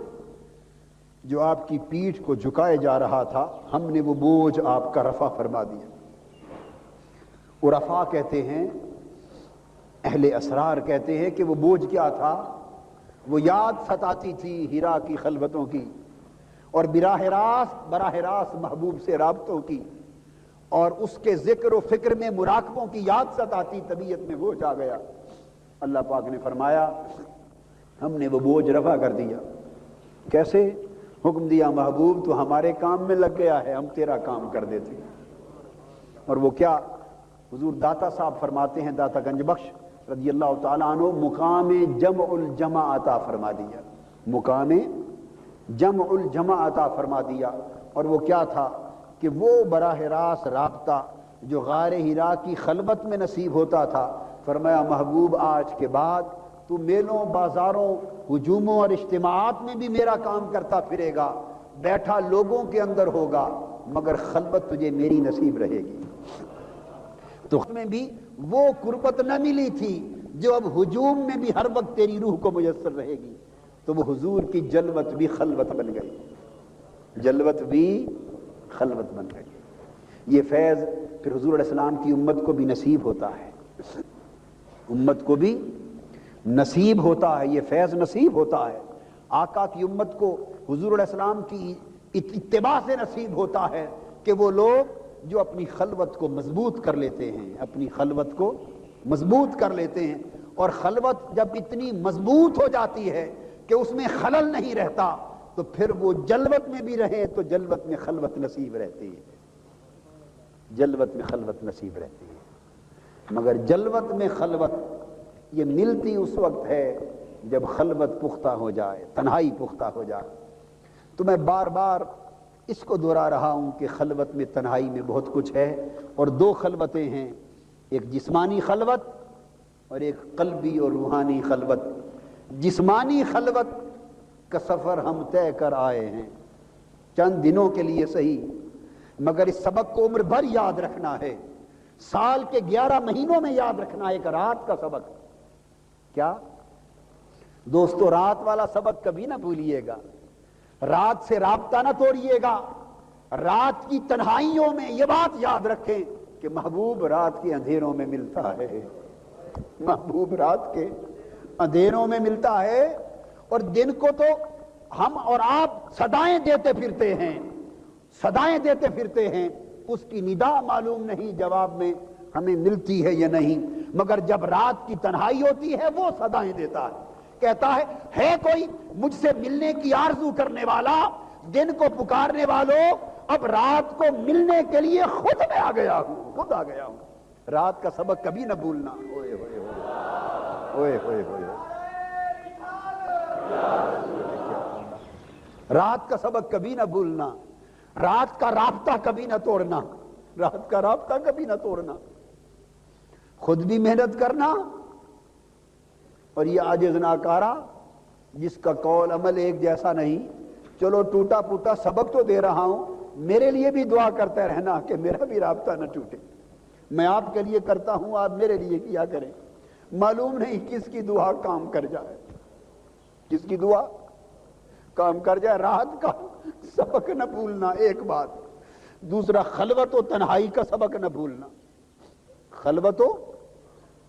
جو آپ کی پیٹھ کو جھکائے جا رہا تھا، ہم نے وہ بوجھ آپ کا رفع فرما دیا۔ عرفاء کہتے ہیں، اہل اسرار کہتے ہیں کہ وہ بوجھ کیا تھا؟ وہ یاد ستاتی تھی حرا کی خلوتوں کی، اور براہ راست محبوب سے رابطوں کی، اور اس کے ذکر و فکر میں مراقبوں کی یاد ستاتی، طبیعت میں بوجھ آ گیا۔ اللہ پاک نے فرمایا ہم نے وہ بوجھ رفع کر دیا۔ کیسے؟ حکم دیا محبوب تو ہمارے کام میں لگ گیا ہے، ہم تیرا کام کر دیتے۔ اور وہ کیا؟ حضور داتا صاحب فرماتے ہیں، داتا گنج بخش رضی اللہ تعالیٰ عنہ، مقام جمع الجمع عطا فرما دیا، مقام جمع الجمع عطا فرما دیا۔ اور وہ کیا تھا کہ وہ براہ راست رابطہ جو غار حرا کی خلوت میں نصیب ہوتا تھا، فرمایا محبوب آج کے بعد تو میلوں، بازاروں، ہجوموں اور اجتماعات میں بھی میرا کام کرتا پھرے گا، بیٹھا لوگوں کے اندر ہوگا، مگر خلوت تجھے میری نصیب رہے گی۔ تو میں بھی وہ قربت نہ ملی تھی جو اب ہجوم میں بھی ہر وقت تیری روح کو میسر رہے گی۔ تو وہ حضور کی جلوت بھی خلوت بن گئی، جلوت بھی خلوت بن گئی۔ یہ فیض پھر حضور علیہ السلام کی امت کو بھی نصیب ہوتا ہے، امت کو بھی نصیب ہوتا ہے، یہ فیض نصیب ہوتا ہے۔ آقا کی امت کو حضور علیہ السلام کی اتباع سے نصیب ہوتا ہے کہ وہ لوگ جو اپنی خلوت کو مضبوط کر لیتے ہیں، اپنی خلوت کو مضبوط کر لیتے ہیں، اور خلوت جب اتنی مضبوط ہو جاتی ہے کہ اس میں خلل نہیں رہتا تو پھر وہ جلوت میں بھی رہے تو جلوت میں خلوت نصیب رہتی ہے، جلوت میں خلوت نصیب رہتی ہے۔ مگر جلوت میں خلوت یہ ملتی اس وقت ہے جب خلوت پختہ ہو جائے، تنہائی پختہ ہو جائے۔ تو میں بار بار اس کو دہرا رہا ہوں کہ خلوت میں تنہائی میں بہت کچھ ہے، اور دو خلوتیں ہیں، ایک جسمانی خلوت اور ایک قلبی اور روحانی خلوت۔ جسمانی خلوت کا سفر ہم طے کر آئے ہیں، چند دنوں کے لیے صحیح، مگر اس سبق کو عمر بھر یاد رکھنا ہے، سال کے 11 مہینوں میں یاد رکھنا ہے۔ ایک رات کا سبق، کیا دوستو، رات والا سبق کبھی نہ بھولیے گا، رات سے رابطہ نہ توڑیے گا۔ رات کی تنہائیوں میں یہ بات یاد رکھیں کہ محبوب رات کے اندھیروں میں ملتا ہے، محبوب رات کے اندھیروں میں ملتا ہے، اور دن کو تو ہم اور آپ صدائیں دیتے پھرتے ہیں، صدائیں دیتے پھرتے ہیں، اس کی ندا معلوم نہیں جواب میں ہمیں ملتی ہے یا نہیں، مگر جب رات کی تنہائی ہوتی ہے وہ صدائیں دیتا ہے، کہتا ہے کوئی مجھ سے ملنے کی آرزو کرنے والا، دن کو پکارنے والوں، اب رات کو ملنے کے لیے خود میں آ گیا ہوں، خود آ گیا ہوں۔ رات کا سبق کبھی نہ بھولنا، اوئے ہوئے ہوئے ہوئے ہوئے، رات کا سبق کبھی نہ بھولنا، رات کا رابطہ کبھی نہ توڑنا، رات کا رابطہ کبھی نہ توڑنا، خود بھی محنت کرنا، اور یہ عاجز ناکارہ جس کا قول عمل ایک جیسا نہیں، چلو ٹوٹا پوٹا سبق تو دے رہا ہوں، میرے لیے بھی دعا کرتے رہنا کہ میرا بھی رابطہ نہ ٹوٹے۔ میں آپ کے لیے کرتا ہوں، آپ میرے لیے کیا کریں، معلوم نہیں کس کی دعا کام کر جائے، کس کی دعا کام کر جائے۔ رات کا سبق نہ بھولنا ایک بات، دوسرا خلوت و تنہائی کا سبق نہ بھولنا، خلوت و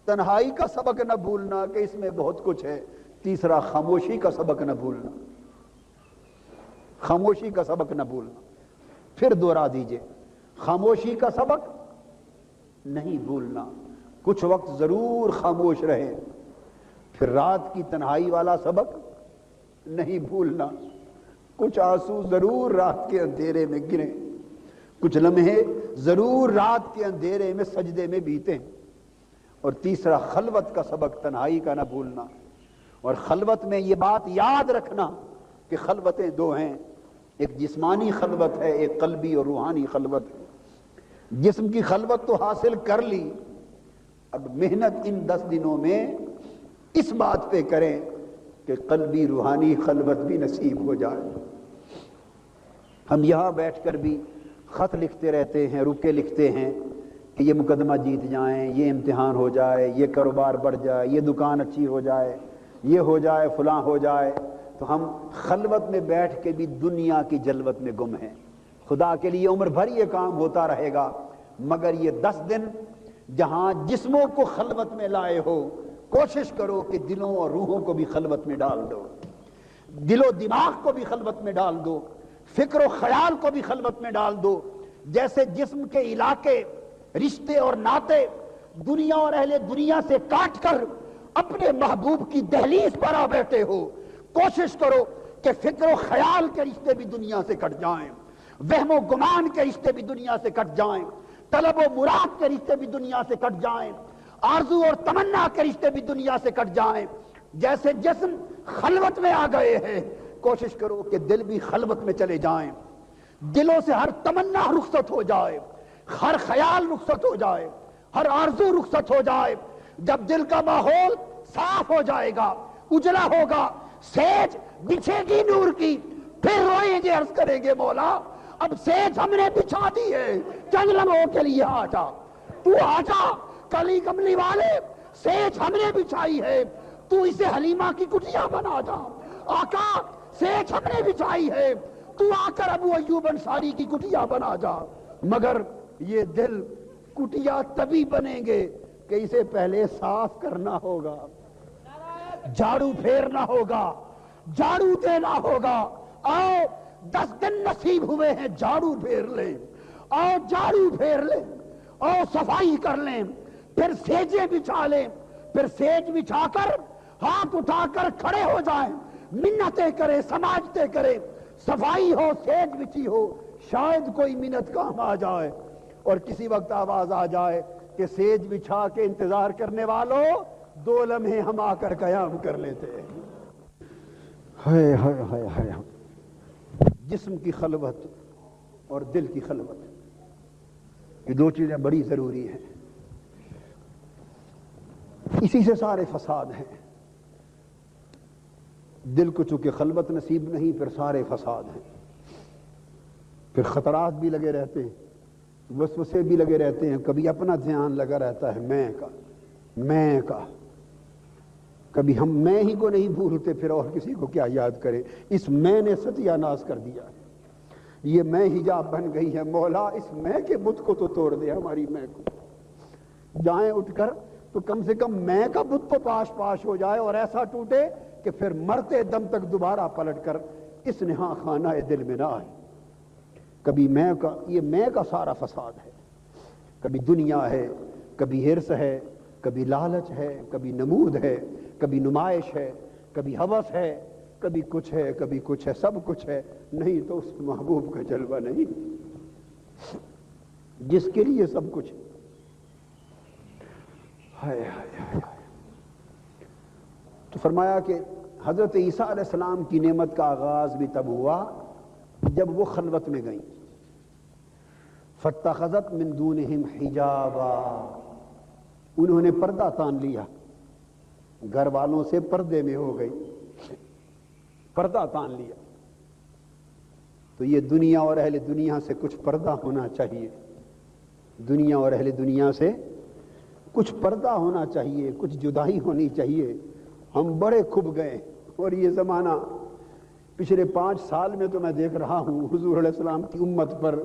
تنہائی کا سبق نہ بھولنا کہ اس میں بہت کچھ ہے۔ تیسرا خاموشی کا سبق نہ بھولنا، خاموشی کا سبق نہ بھولنا، پھر دوہرا دیجئے، خاموشی کا سبق نہیں بھولنا، کچھ وقت ضرور خاموش رہے، پھر رات کی تنہائی والا سبق نہیں بھولنا، کچھ آنسو ضرور رات کے اندھیرے میں گریں، کچھ لمحے ضرور رات کے اندھیرے میں سجدے میں بیتیں، اور تیسرا خلوت کا سبق تنہائی کا نہ بھولنا، اور خلوت میں یہ بات یاد رکھنا کہ خلوتیں دو ہیں، ایک جسمانی خلوت ہے، ایک قلبی اور روحانی خلوت ہے۔ جسم کی خلوت تو حاصل کر لی، اب محنت ان 10 دنوں میں اس بات پہ کریں کہ قلبی روحانی خلوت بھی نصیب ہو جائے۔ ہم یہاں بیٹھ کر بھی خط لکھتے رہتے ہیں، رکے لکھتے ہیں کہ یہ مقدمہ جیت جائیں، یہ امتحان ہو جائے، یہ کاروبار بڑھ جائے، یہ دکان اچھی ہو جائے، یہ ہو جائے، فلاں ہو جائے، تو ہم خلوت میں بیٹھ کے بھی دنیا کی جلوت میں گم ہیں۔ خدا کے لیے عمر بھر یہ کام ہوتا رہے گا، مگر یہ 10 دن جہاں جسموں کو خلوت میں لائے ہو، کوشش کرو کہ دلوں اور روحوں کو بھی خلوت میں ڈال دو، دل و دماغ کو بھی خلوت میں ڈال دو، فکر و خیال کو بھی خلوت میں ڈال دو۔ جیسے جسم کے علاقے، رشتے اور ناطے دنیا اور اہل دنیا سے کاٹ کر اپنے محبوب کی دہلیز پر آ بیٹھے ہو، کوشش کرو کہ فکر و خیال کے رشتے بھی دنیا سے کٹ جائیں، وہم و گمان کے رشتے بھی دنیا سے کٹ جائیں، طلب و مراد کے رشتے بھی دنیا سے کٹ جائیں، آرزو اور تمنا کے رشتے بھی دنیا سے کٹ جائیں۔ جیسے جسم خلوت میں آ گئے ہیں، کوشش کرو کہ دل بھی خلوت میں چلے جائیں، دلوں سے ہر تمنا رخصت ہو جائے، ہر خیال رخصت ہو جائے، ہر آرزو رخصت ہو جائے۔ جب دل کا ماحول صاف ہو جائے گا، اجلا ہوگا، سیج بچھے گی نور کی، پھر روئیں گے، عرض کریں گے مولا اب سیج ہم نے بچھا دی ہے، چند لمحوں کے لیے آ جا، تو آ جا کلی کملی والے، سیج ہم نے بچھائی ہے، تو اسے حلیمہ کی کٹیا بنا جا، آقا سیج ہم نے بچھائی ہے، تو آ کر ابو ایوب انصاری کی کٹیا بنا جا۔ مگر یہ دل کٹیا تبھی بنیں گے کہ اسے پہلے صاف کرنا ہوگا، جھاڑو پھیرنا ہوگا، جھاڑو دینا ہوگا۔ آؤ 10 دن نصیب ہوئے ہیں، جھاڑو پھیر لیں، آؤ جھاڑو پھیر لیں، آؤ صفائی کر لیں، پھر سیجے بچھا لیں، پھر سیج بچھا کر ہاتھ اٹھا کر کھڑے ہو جائیں، منتیں کرے، سماجتیں کرے، صفائی ہو، سیج بچھی ہو، شاید کوئی منت کام آ جائے، اور کسی وقت آواز آ جائے کہ سیج بچھا کے انتظار کرنے والوں 2 لمحے ہم آ کر قیام کر لیتے ہیں۔ ہائے ہائے ہائے ہائے، جسم کی خلوت اور دل کی خلوت، یہ 2 چیزیں بڑی ضروری ہیں، اسی سے سارے فساد ہیں۔ دل کو چونکہ خلوت نصیب نہیں، پھر سارے فساد ہیں، پھر خطرات بھی لگے رہتے ہیں، وسوسے بھی لگے رہتے ہیں، کبھی اپنا دھیان لگا رہتا ہے میں کا، کبھی ہم میں ہی کو نہیں بھولتے، پھر اور کسی کو کیا یاد کریں، اس میں نے ستیہ ناش کر دیا، یہ میں حجاب بن گئی ہے، مولا اس میں کے بت کو تو توڑ دے، ہماری میں کو جائیں اٹھ کر تو کم سے کم میں کا بت تو پاش ہو جائے، اور ایسا ٹوٹے کہ پھر مرتے دم تک دوبارہ پلٹ کر اس نہاں خانہ دل میں نہ آئے۔ کبھی میں کا سارا فساد ہے، کبھی دنیا ہے، کبھی حرص ہے، کبھی لالچ ہے، کبھی نمود ہے، کبھی نمائش ہے، کبھی ہوس ہے، کبھی کچھ ہے، کبھی کچھ ہے، سب کچھ ہے، نہیں تو اس محبوب کا جلوہ نہیں جس کے لیے سب کچھ۔ ہائے ہائے ہائے، تو فرمایا کہ حضرت عیسیٰ علیہ السلام کی نعمت کا آغاز بھی تب ہوا جب وہ خلوت میں گئیں۔ فاتخذت من دونہم حجابا، انہوں نے پردہ تان لیا، گھر والوں سے پردے میں ہو گئی، پردہ تان لیا۔ تو یہ دنیا اور اہل دنیا سے کچھ پردہ ہونا چاہیے، دنیا اور اہل دنیا سے کچھ پردہ ہونا چاہیے، کچھ جدائی ہونی چاہیے۔ ہم بڑے کھب گئے، اور یہ زمانہ پچھلے 5 سال میں تو میں دیکھ رہا ہوں حضور علیہ السلام کی امت پر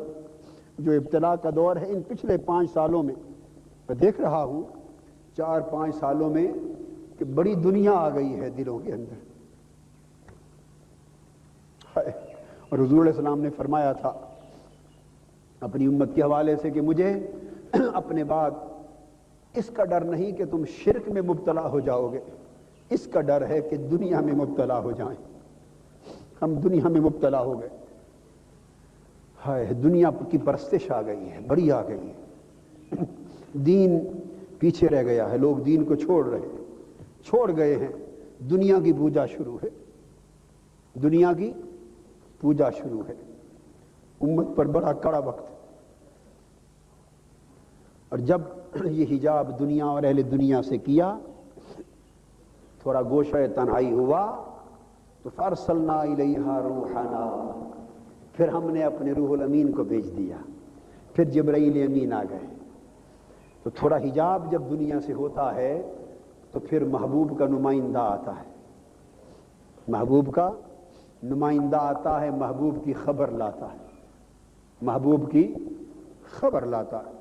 جو ابتلا کا دور ہے، ان پچھلے 5 سالوں میں میں دیکھ رہا ہوں 4-5 سالوں میں کہ بڑی دنیا آ گئی ہے دلوں کے اندر۔ اور حضور علیہ السلام نے فرمایا تھا اپنی امت کے حوالے سے کہ مجھے اپنے بعد اس کا ڈر نہیں کہ تم شرک میں مبتلا ہو جاؤ گے، اس کا ڈر ہے کہ دنیا میں مبتلا ہو جائیں۔ ہم دنیا میں مبتلا ہو گئے، ہائے دنیا کی پرستش آ گئی ہے، بڑی آ گئی ہے، دین پیچھے رہ گیا ہے، لوگ دین کو چھوڑ گئے ہیں، دنیا کی پوجا شروع ہے، دنیا کی پوجا شروع ہے، امت پر بڑا کڑا وقت۔ اور جب یہ حجاب دنیا اور اہل دنیا سے کیا، تھوڑا گوشہ تنہائی ہوا، تو فارسلنا الیہا روحنا، پھر ہم نے اپنے روح الامین کو بھیج دیا، پھر جبرائیل امین آ گئے۔ تو تھوڑا حجاب جب دنیا سے ہوتا ہے تو پھر محبوب کا نمائندہ آتا ہے، محبوب کا نمائندہ آتا ہے، محبوب کی خبر لاتا ہے، محبوب کی خبر لاتا ہے۔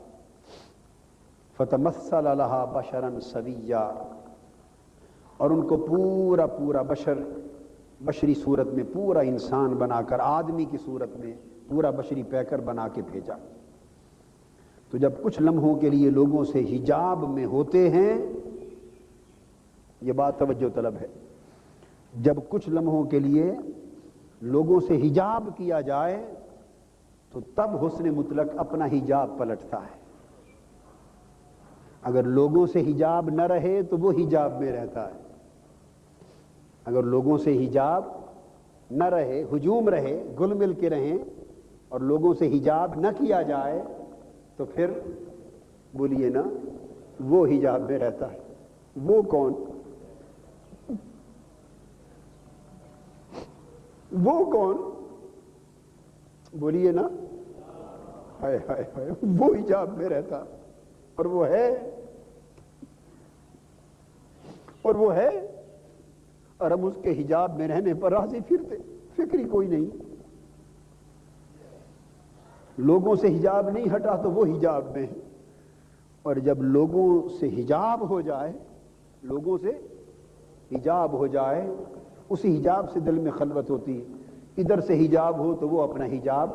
فتمثل لها بشرا سویا، اور ان کو پورا بشری صورت میں پورا انسان بنا کر، آدمی کی صورت میں پورا بشری پیکر بنا کے بھیجا۔ تو جب کچھ لمحوں کے لیے لوگوں سے حجاب میں ہوتے ہیں، یہ بات توجہ طلب ہے، جب کچھ لمحوں کے لیے لوگوں سے حجاب کیا جائے تو تب حسن مطلق اپنا حجاب پلٹتا ہے۔ اگر لوگوں سے حجاب نہ رہے تو وہ حجاب میں رہتا ہے، اگر لوگوں سے حجاب نہ رہے، ہجوم رہے، گل مل کے رہیں، اور لوگوں سے حجاب نہ کیا جائے تو پھر بولیے نا وہ حجاب میں رہتا ہے۔ وہ کون؟ وہ کون؟ بولیے نا، ہائے ہائے ہائے، وہ حجاب میں رہتا، اور وہ ہے، اور وہ ہے، اور ہم اس کے حجاب میں رہنے پر راضی پھرتے، فکر ہی کوئی نہیں۔ لوگوں سے حجاب نہیں ہٹا تو وہ حجاب میں ہے، اور جب لوگوں سے حجاب ہو جائے، لوگوں سے حجاب ہو جائے، اسی حجاب سے دل میں خلوت ہوتی ہے۔ ادھر سے حجاب ہو تو وہ اپنا حجاب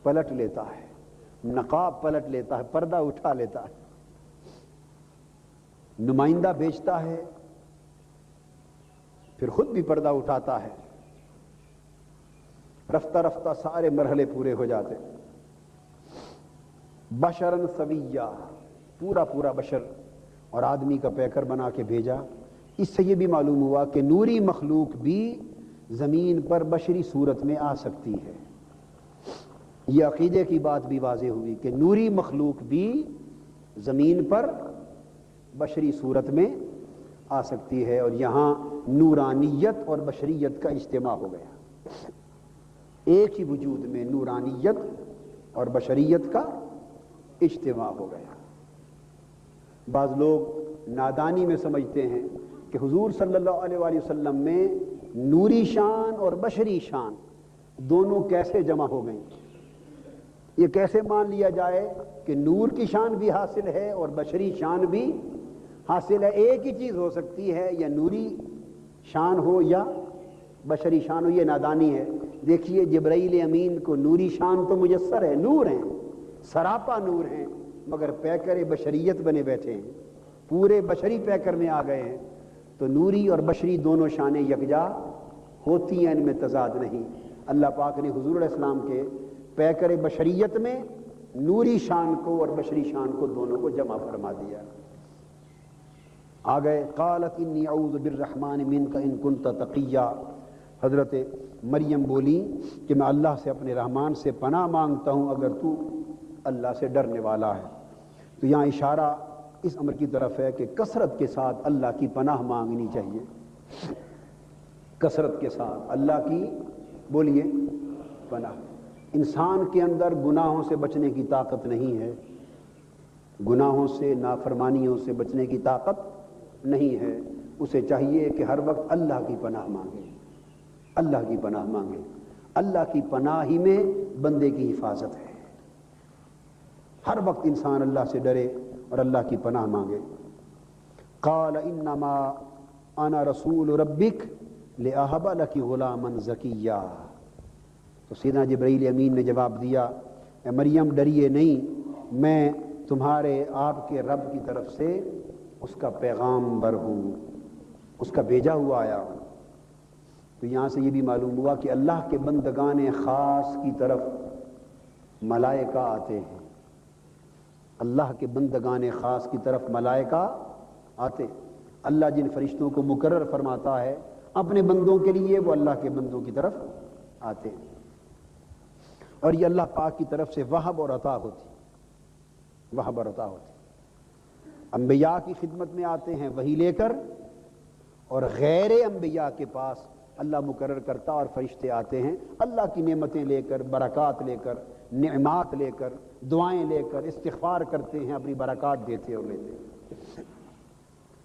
پلٹ لیتا ہے، نقاب پلٹ لیتا ہے، پردہ اٹھا لیتا ہے، نمائندہ بھیجتا ہے، پھر خود بھی پردہ اٹھاتا ہے، رفتہ رفتہ سارے مرحلے پورے ہو جاتے۔ بشرن سویہ، پورا پورا بشر اور آدمی کا پیکر بنا کے بھیجا۔ اس سے یہ بھی معلوم ہوا کہ نوری مخلوق بھی زمین پر بشری صورت میں آ سکتی ہے۔ یہ عقیدے کی بات بھی واضح ہوئی کہ نوری مخلوق بھی زمین پر بشری صورت میں آ سکتی ہے، اور یہاں نورانیت اور بشریت کا اجتماع ہو گیا۔ ایک ہی وجود میں نورانیت اور بشریت کا اجتماع ہو گیا۔ بعض لوگ نادانی میں سمجھتے ہیں کہ حضور صلی اللہ علیہ وآلہ وسلم میں نوری شان اور بشری شان دونوں کیسے جمع ہو گئیں؟ یہ کیسے مان لیا جائے کہ نور کی شان بھی حاصل ہے اور بشری شان بھی حاصل ہے؟ ایک ہی چیز ہو سکتی ہے، یا نوری شان ہو یا بشری شان ہو۔ یہ نادانی ہے۔ دیکھیے جبرائیل امین کو نوری شان تو میسر ہے، نور ہیں، سراپا نور ہیں، مگر پیکر بشریت بنے بیٹھے ہیں، پورے بشری پیکر میں آ گئے ہیں۔ تو نوری اور بشری دونوں شانیں یکجا ہوتی ہیں، ان میں تضاد نہیں۔ اللہ پاک نے حضور علیہ السلام کے پیکر بشریت میں نوری شان کو اور بشری شان کو دونوں کو جمع فرما دیا۔ آگئے قالت انی اعوذ بالرحمن منک ان کنت تقیا، حضرت مریم بولی کہ میں اللہ سے اپنے رحمان سے پناہ مانگتا ہوں اگر تو اللہ سے ڈرنے والا ہے۔ تو یہاں اشارہ اس امر کی طرف ہے کہ کثرت کے ساتھ اللہ کی پناہ مانگنی چاہیے، کثرت کے ساتھ اللہ کی بولیے پناہ۔ انسان کے اندر گناہوں سے بچنے کی طاقت نہیں ہے، گناہوں سے، نافرمانیوں سے بچنے کی طاقت نہیں ہے۔ اسے چاہیے کہ ہر وقت اللہ کی پناہ مانگے، اللہ کی پناہ مانگے۔ اللہ کی پناہ ہی میں بندے کی حفاظت ہے۔ ہر وقت انسان اللہ سے ڈرے اور اللہ کی پناہ مانگے۔ قال انما انا رسول ربک لاہب لک غلاما زکیا، تو سیدنا جبرائیل امین نے جواب دیا، اے مریم ڈریے نہیں، میں تمہارے آپ کے رب کی طرف سے اس کا پیغامبر ہوں، اس کا بھیجا ہوا آیا ہوں۔ تو یہاں سے یہ بھی معلوم ہوا کہ اللہ کے بندگان خاص کی طرف ملائکہ آتے ہیں، اللہ کے بندگان خاص کی طرف ملائکہ آتے۔ اللہ جن فرشتوں کو مقرر فرماتا ہے اپنے بندوں کے لیے، وہ اللہ کے بندوں کی طرف آتے ہیں، اور یہ اللہ پاک کی طرف سے وہب اور عطا ہوتی، وہب اور عطا ہوتی۔ انبیاء کی خدمت میں آتے ہیں وحی لے کر، اور غیر انبیاء کے پاس اللہ مقرر کرتا اور فرشتے آتے ہیں اللہ کی نعمتیں لے کر، برکات لے کر، نعمات لے کر، دعائیں لے کر، استغفار کرتے ہیں، اپنی برکات دیتے اور لیتے ہیں۔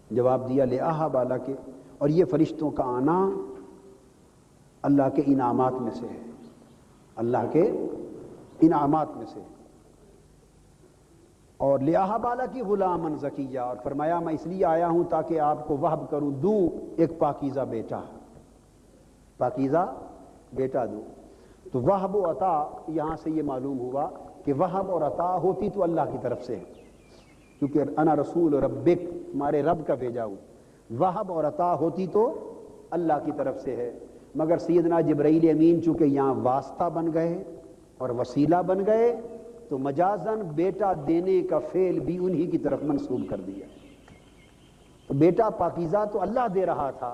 جواب دیا لآہب لک، اور یہ فرشتوں کا آنا اللہ کے انعامات میں سے ہے، اللہ کے انعامات میں سے۔ اور لآہب لک غلاما زکیا، اور فرمایا میں اس لیے آیا ہوں تاکہ آپ کو وہب کروں، دوں ایک پاکیزہ بیٹا، پاکیزہ بیٹا دوں۔ تو وہب و عطا یہاں سے یہ معلوم ہوا کہ وہب اور عطا ہوتی تو اللہ کی طرف سے ہے، کیونکہ انا رسول ربک، تمہارے رب کا بھیجا ہوں۔ وہب اور عطا ہوتی تو اللہ کی طرف سے ہے، مگر سیدنا جبرائیل امین چونکہ یہاں واسطہ بن گئے اور وسیلہ بن گئے، تو مجازن بیٹا دینے کا فعل بھی انہی کی طرف منسوب کر دیا۔ تو بیٹا پاکیزہ تو اللہ دے رہا تھا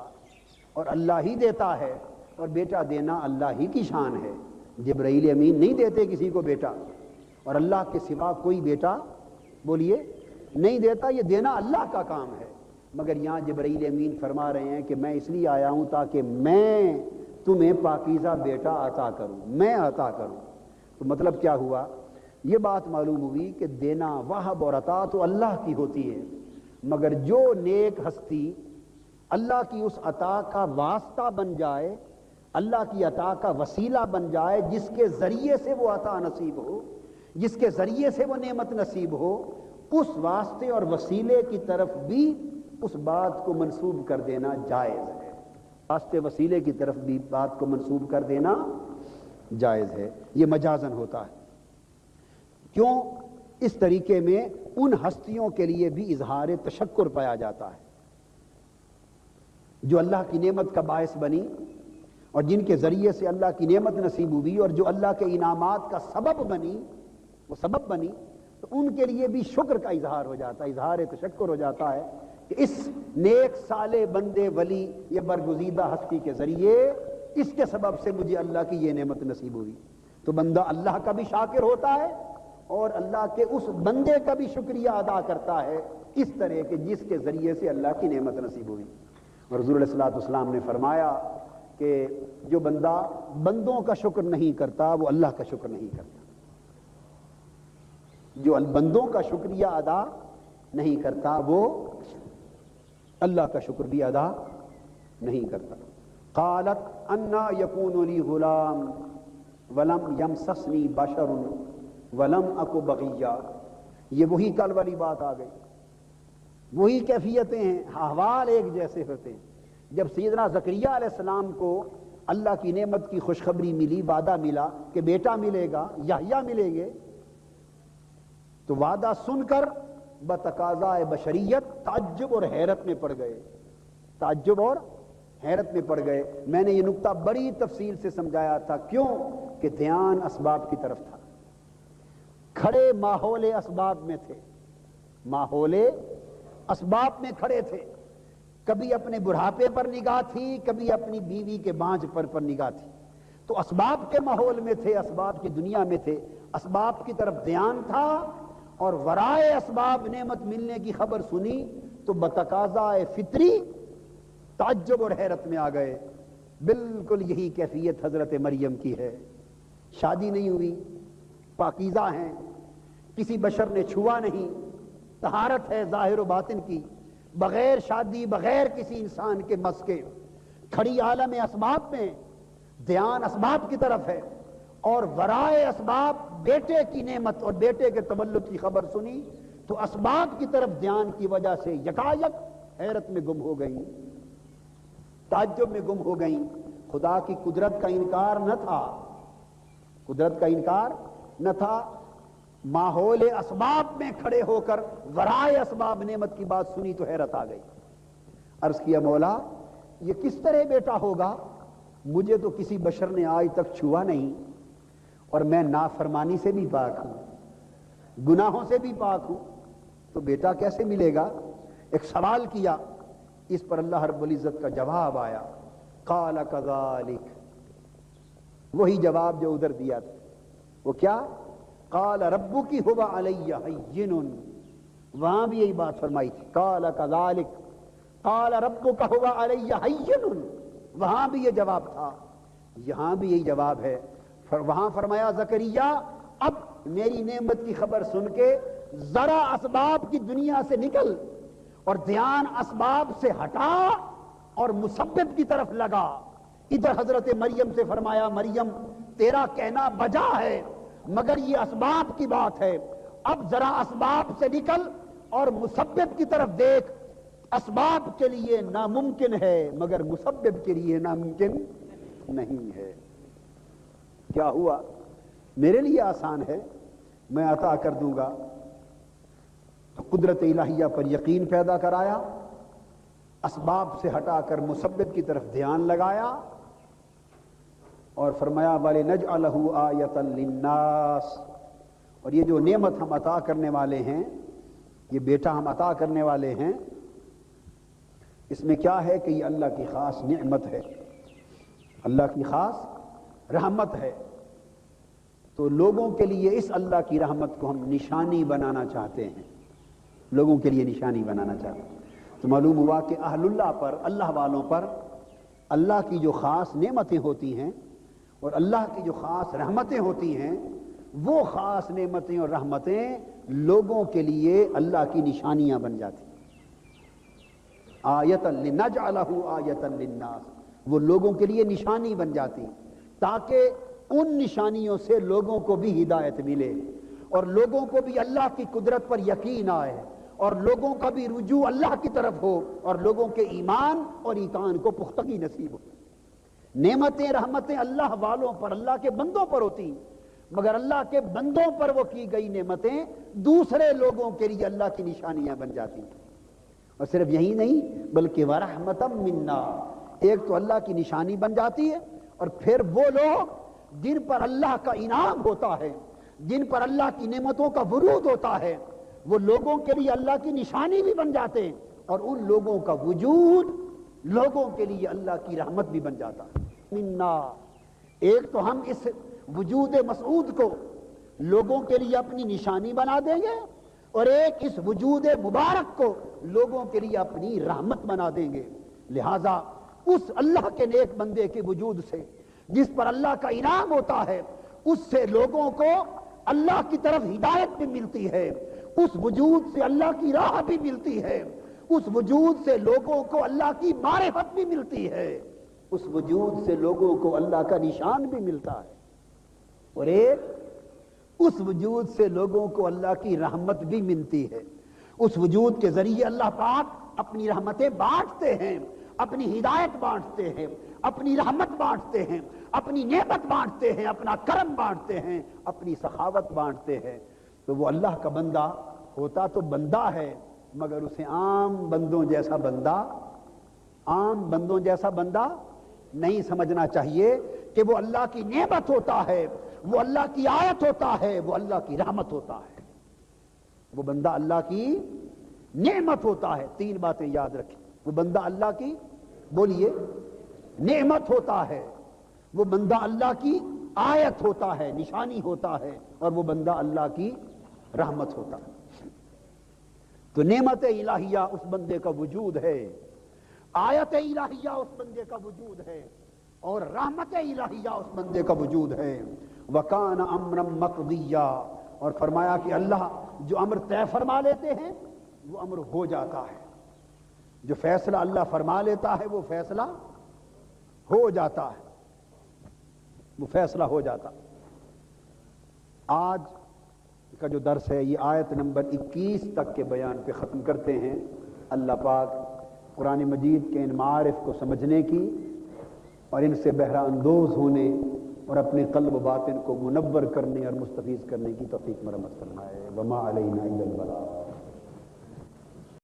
اور اللہ ہی دیتا ہے، اور بیٹا دینا اللہ ہی کی شان ہے۔ جبرائیل امین نہیں دیتے کسی کو بیٹا، اور اللہ کے سوا کوئی بیٹا بولیے نہیں دیتا، یہ دینا اللہ کا کام ہے۔ مگر یہاں جبرائیل امین فرما رہے ہیں کہ میں اس لیے آیا ہوں تاکہ میں تمہیں پاکیزہ بیٹا عطا کروں، میں عطا کروں۔ تو مطلب کیا ہوا؟ یہ بات معلوم ہوئی کہ دینا وہب اور عطا تو اللہ کی ہوتی ہے، مگر جو نیک ہستی اللہ کی اس عطا کا واسطہ بن جائے، اللہ کی عطا کا وسیلہ بن جائے، جس کے ذریعے سے وہ عطا نصیب ہو، جس کے ذریعے سے وہ نعمت نصیب ہو، اس واسطے اور وسیلے کی طرف بھی اس بات کو منسوب کر دینا جائز ہے۔ واسطے وسیلے کی طرف بھی بات کو منسوب کر دینا جائز ہے، یہ مجازن ہوتا ہے۔ کیوں؟ اس طریقے میں ان ہستیوں کے لیے بھی اظہار تشکر پایا جاتا ہے جو اللہ کی نعمت کا باعث بنی اور جن کے ذریعے سے اللہ کی نعمت نصیب ہوئی اور جو اللہ کے انعامات کا سبب بنی، وہ سبب بنی، تو ان کے لیے بھی شکر کا اظہار ہو جاتا ہے، اظہار تشکر ہو جاتا ہے کہ اس نیک صالح بندے ولی یا برگزیدہ ہستی کے ذریعے اس کے سبب سے مجھے اللہ کی یہ نعمت نصیب ہوئی۔ تو بندہ اللہ کا بھی شاکر ہوتا ہے اور اللہ کے اس بندے کا بھی شکریہ ادا کرتا ہے اس طرح کہ جس کے ذریعے سے اللہ کی نعمت نصیب ہوئی۔ اور حضور علیہ الصلوۃ والسلام نے فرمایا کہ جو بندہ بندوں کا شکر نہیں کرتا وہ اللہ کا شکر نہیں کرتا، جو بندوں کا شکریہ ادا نہیں کرتا وہ اللہ کا شکر بھی ادا نہیں کرتا۔ قالت انا یکون لی غلام ولم یمسسنی بشر ولم اک بغیا، یہ وہی کل والی بات آ گئی، وہی کیفیتیں ہیں، احوال ایک جیسے ہوتے ہیں۔ جب سیدنا زکریا علیہ السلام کو اللہ کی نعمت کی خوشخبری ملی، وعدہ ملا کہ بیٹا ملے گا، یحییٰ ملیں گے، تو وعدہ سن کر بتقاضائے بشریت تعجب اور حیرت میں پڑ گئے، تعجب اور حیرت میں پڑ گئے۔ میں نے یہ نقطہ بڑی تفصیل سے سمجھایا تھا، کیوں کہ دھیان اسباب کی طرف تھا، کھڑے ماحول اسباب میں تھے، ماحول اسباب میں کھڑے تھے، کبھی اپنے بڑھاپے پر نگاہ تھی، کبھی اپنی بیوی کے بانجھ پر نگاہ تھی، تو اسباب کے ماحول میں تھے، اسباب کی دنیا میں تھے، اسباب کی طرف دھیان تھا، اور ورائے اسباب نعمت ملنے کی خبر سنی تو بتقاضائے فطری تعجب اور حیرت میں آ گئے۔ بالکل یہی کیفیت حضرت مریم کی ہے، شادی نہیں ہوئی، پاکیزہ ہیں، کسی بشر نے چھوا نہیں، طہارت ہے ظاہر و باطن کی، بغیر شادی بغیر کسی انسان کے مس کے، کھڑی عالم اسباب میں، دھیان اسباب کی طرف ہے، اور ورائے اسباب بیٹے کی نعمت اور بیٹے کے تولد کی خبر سنی تو اسباب کی طرف دھیان کی وجہ سے یکایک حیرت میں گم ہو گئیں، تعجب میں گم ہو گئیں۔ خدا کی قدرت کا انکار نہ تھا، قدرت کا انکار نہ تھا، ماحول اسباب میں کھڑے ہو کر ورائے اسباب نعمت کی بات سنی تو حیرت آ گئی۔ عرض کیا مولا یہ کس طرح بیٹا ہوگا، مجھے تو کسی بشر نے آج تک چھوا نہیں، اور میں نافرمانی سے بھی پاک ہوں، گناہوں سے بھی پاک ہوں، تو بیٹا کیسے ملے گا؟ ایک سوال کیا، اس پر اللہ رب العزت کا جواب آیا، قال کذالک، وہی جواب جو ادھر دیا تھا، وہ کیا؟ قال ربک هو علی ہین، وہاں بھی یہی بات فرمائی تھی، قال کذالک قال ربک هو علی ہین، وہاں بھی یہ جواب تھا، یہاں بھی یہی جواب ہے۔ وہاں فرمایا زکریا اب میری نعمت کی خبر سن کے ذرا اسباب کی دنیا سے نکل اور دھیان اسباب سے ہٹا اور مسبب کی طرف لگا۔ ادھر حضرت مریم سے فرمایا مریم تیرا کہنا بجا ہے مگر یہ اسباب کی بات ہے، اب ذرا اسباب سے نکل اور مسبب کی طرف دیکھ، اسباب کے لیے ناممکن ہے مگر مسبب کے لیے ناممکن نہیں ہے۔ کیا ہوا؟ میرے لیے آسان ہے، میں عطا کر دوں گا۔ تو قدرت الہیہ پر یقین پیدا کرایا، اسباب سے ہٹا کر مسبب کی طرف دھیان لگایا، اور فرمایا وَلِنَجْعَلَهُ آیَةً لِلنَّاسِ، اور یہ جو نعمت ہم عطا کرنے والے ہیں، یہ بیٹا ہم عطا کرنے والے ہیں، اس میں کیا ہے کہ یہ اللہ کی خاص نعمت ہے، اللہ کی خاص رحمت ہے، تو لوگوں کے لیے اس اللہ کی رحمت کو ہم نشانی بنانا چاہتے ہیں، لوگوں کے لیے نشانی بنانا چاہتے ہیں۔ تو معلوم ہوا کہ اہل اللہ پر، اللہ والوں پر اللہ کی جو خاص نعمتیں ہوتی ہیں اور اللہ کی جو خاص رحمتیں ہوتی ہیں، وہ خاص نعمتیں اور رحمتیں لوگوں کے لیے اللہ کی نشانیاں بن جاتی ہیں۔ آیۃ لنجعلہ آیۃ للناس، وہ لوگوں کے لیے نشانی بن جاتی تاکہ ان نشانیوں سے لوگوں کو بھی ہدایت ملے اور لوگوں کو بھی اللہ کی قدرت پر یقین آئے اور لوگوں کا بھی رجوع اللہ کی طرف ہو اور لوگوں کے ایمان اور ایمان کو پختگی نصیب ہو۔ نعمتیں رحمتیں اللہ والوں پر، اللہ کے بندوں پر ہوتی، مگر اللہ کے بندوں پر وہ کی گئی نعمتیں دوسرے لوگوں کے لیے اللہ کی نشانیاں بن جاتی ہیں۔ اور صرف یہی نہیں بلکہ وَرَحْمَةً مِنَّا، ایک تو اللہ کی نشانی بن جاتی ہے، اور پھر وہ لوگ جن پر اللہ کا انعام ہوتا ہے، جن پر اللہ کی نعمتوں کا ورود ہوتا ہے، وہ لوگوں کے لیے اللہ کی نشانی بھی بن جاتے ہیں، اور ان لوگوں کا وجود لوگوں کے لیے اللہ کی رحمت بھی بن جاتا ہے۔ منا، ایک تو ہم اس وجود مسعود کو لوگوں کے لیے اپنی نشانی بنا دیں گے، اور ایک اس وجود مبارک کو لوگوں کے لیے اپنی رحمت بنا دیں گے۔ لہذا اس اللہ کے نیک بندے کے وجود سے جس پر اللہ کا انعام ہوتا ہے، اس سے لوگوں کو اللہ کی طرف ہدایت بھی ملتی ہے، اس وجود سے اللہ کی راہ بھی ملتی ہے، اس وجود سے لوگوں کو اللہ کی معرفت بھی ملتی ہے، اس وجود سے لوگوں کو اللہ کا نشان بھی ملتا ہے، اور ایک اس وجود سے لوگوں کو اللہ کی رحمت بھی ملتی ہے۔ اس وجود کے ذریعے اللہ پاک اپنی رحمتیں بانٹتے ہیں، اپنی ہدایت بانٹتے ہیں، اپنی رحمت بانٹتے ہیں، اپنی نعمت بانٹتے ہیں، اپنا کرم بانٹتے ہیں، اپنی سخاوت بانٹتے ہیں۔ تو وہ اللہ کا بندہ ہوتا تو بندہ ہے، مگر اسے عام بندوں جیسا بندہ نہیں سمجھنا چاہیے کہ وہ اللہ کی نعمت ہوتا ہے، وہ اللہ کی آیت ہوتا ہے، وہ اللہ کی رحمت ہوتا ہے۔ وہ بندہ اللہ کی نعمت ہوتا ہے۔ تین باتیں یاد رکھیں، وہ بندہ اللہ کی، بولیے، نعمت ہوتا ہے، وہ بندہ اللہ کی آیت ہوتا ہے، نشانی ہوتا ہے، اور وہ بندہ اللہ کی رحمت ہوتا ہے۔ تو نعمت الہیہ اس بندے کا وجود ہے، آیت الہیہ اس بندے کا وجود ہے، اور رحمت الہیہ اس بندے کا وجود ہے۔ وَكَانَ أَمْرًا مَقْضِيًّا، اور فرمایا کہ اللہ جو امر طے فرما لیتے ہیں وہ امر ہو جاتا ہے، جو فیصلہ اللہ فرما لیتا ہے وہ فیصلہ ہو جاتا ہے، وہ فیصلہ ہو جاتا۔ آج کا جو درس ہے یہ آیت نمبر 21 تک کے بیان پہ ختم کرتے ہیں۔ اللہ پاک قرآن مجید کے ان معارف کو سمجھنے کی اور ان سے بہرہ اندوز ہونے اور اپنے قلب و باطن کو منور کرنے اور مستفیض کرنے کی توفیق مرحمت فرمائے۔ وما علینا الا البلاغ۔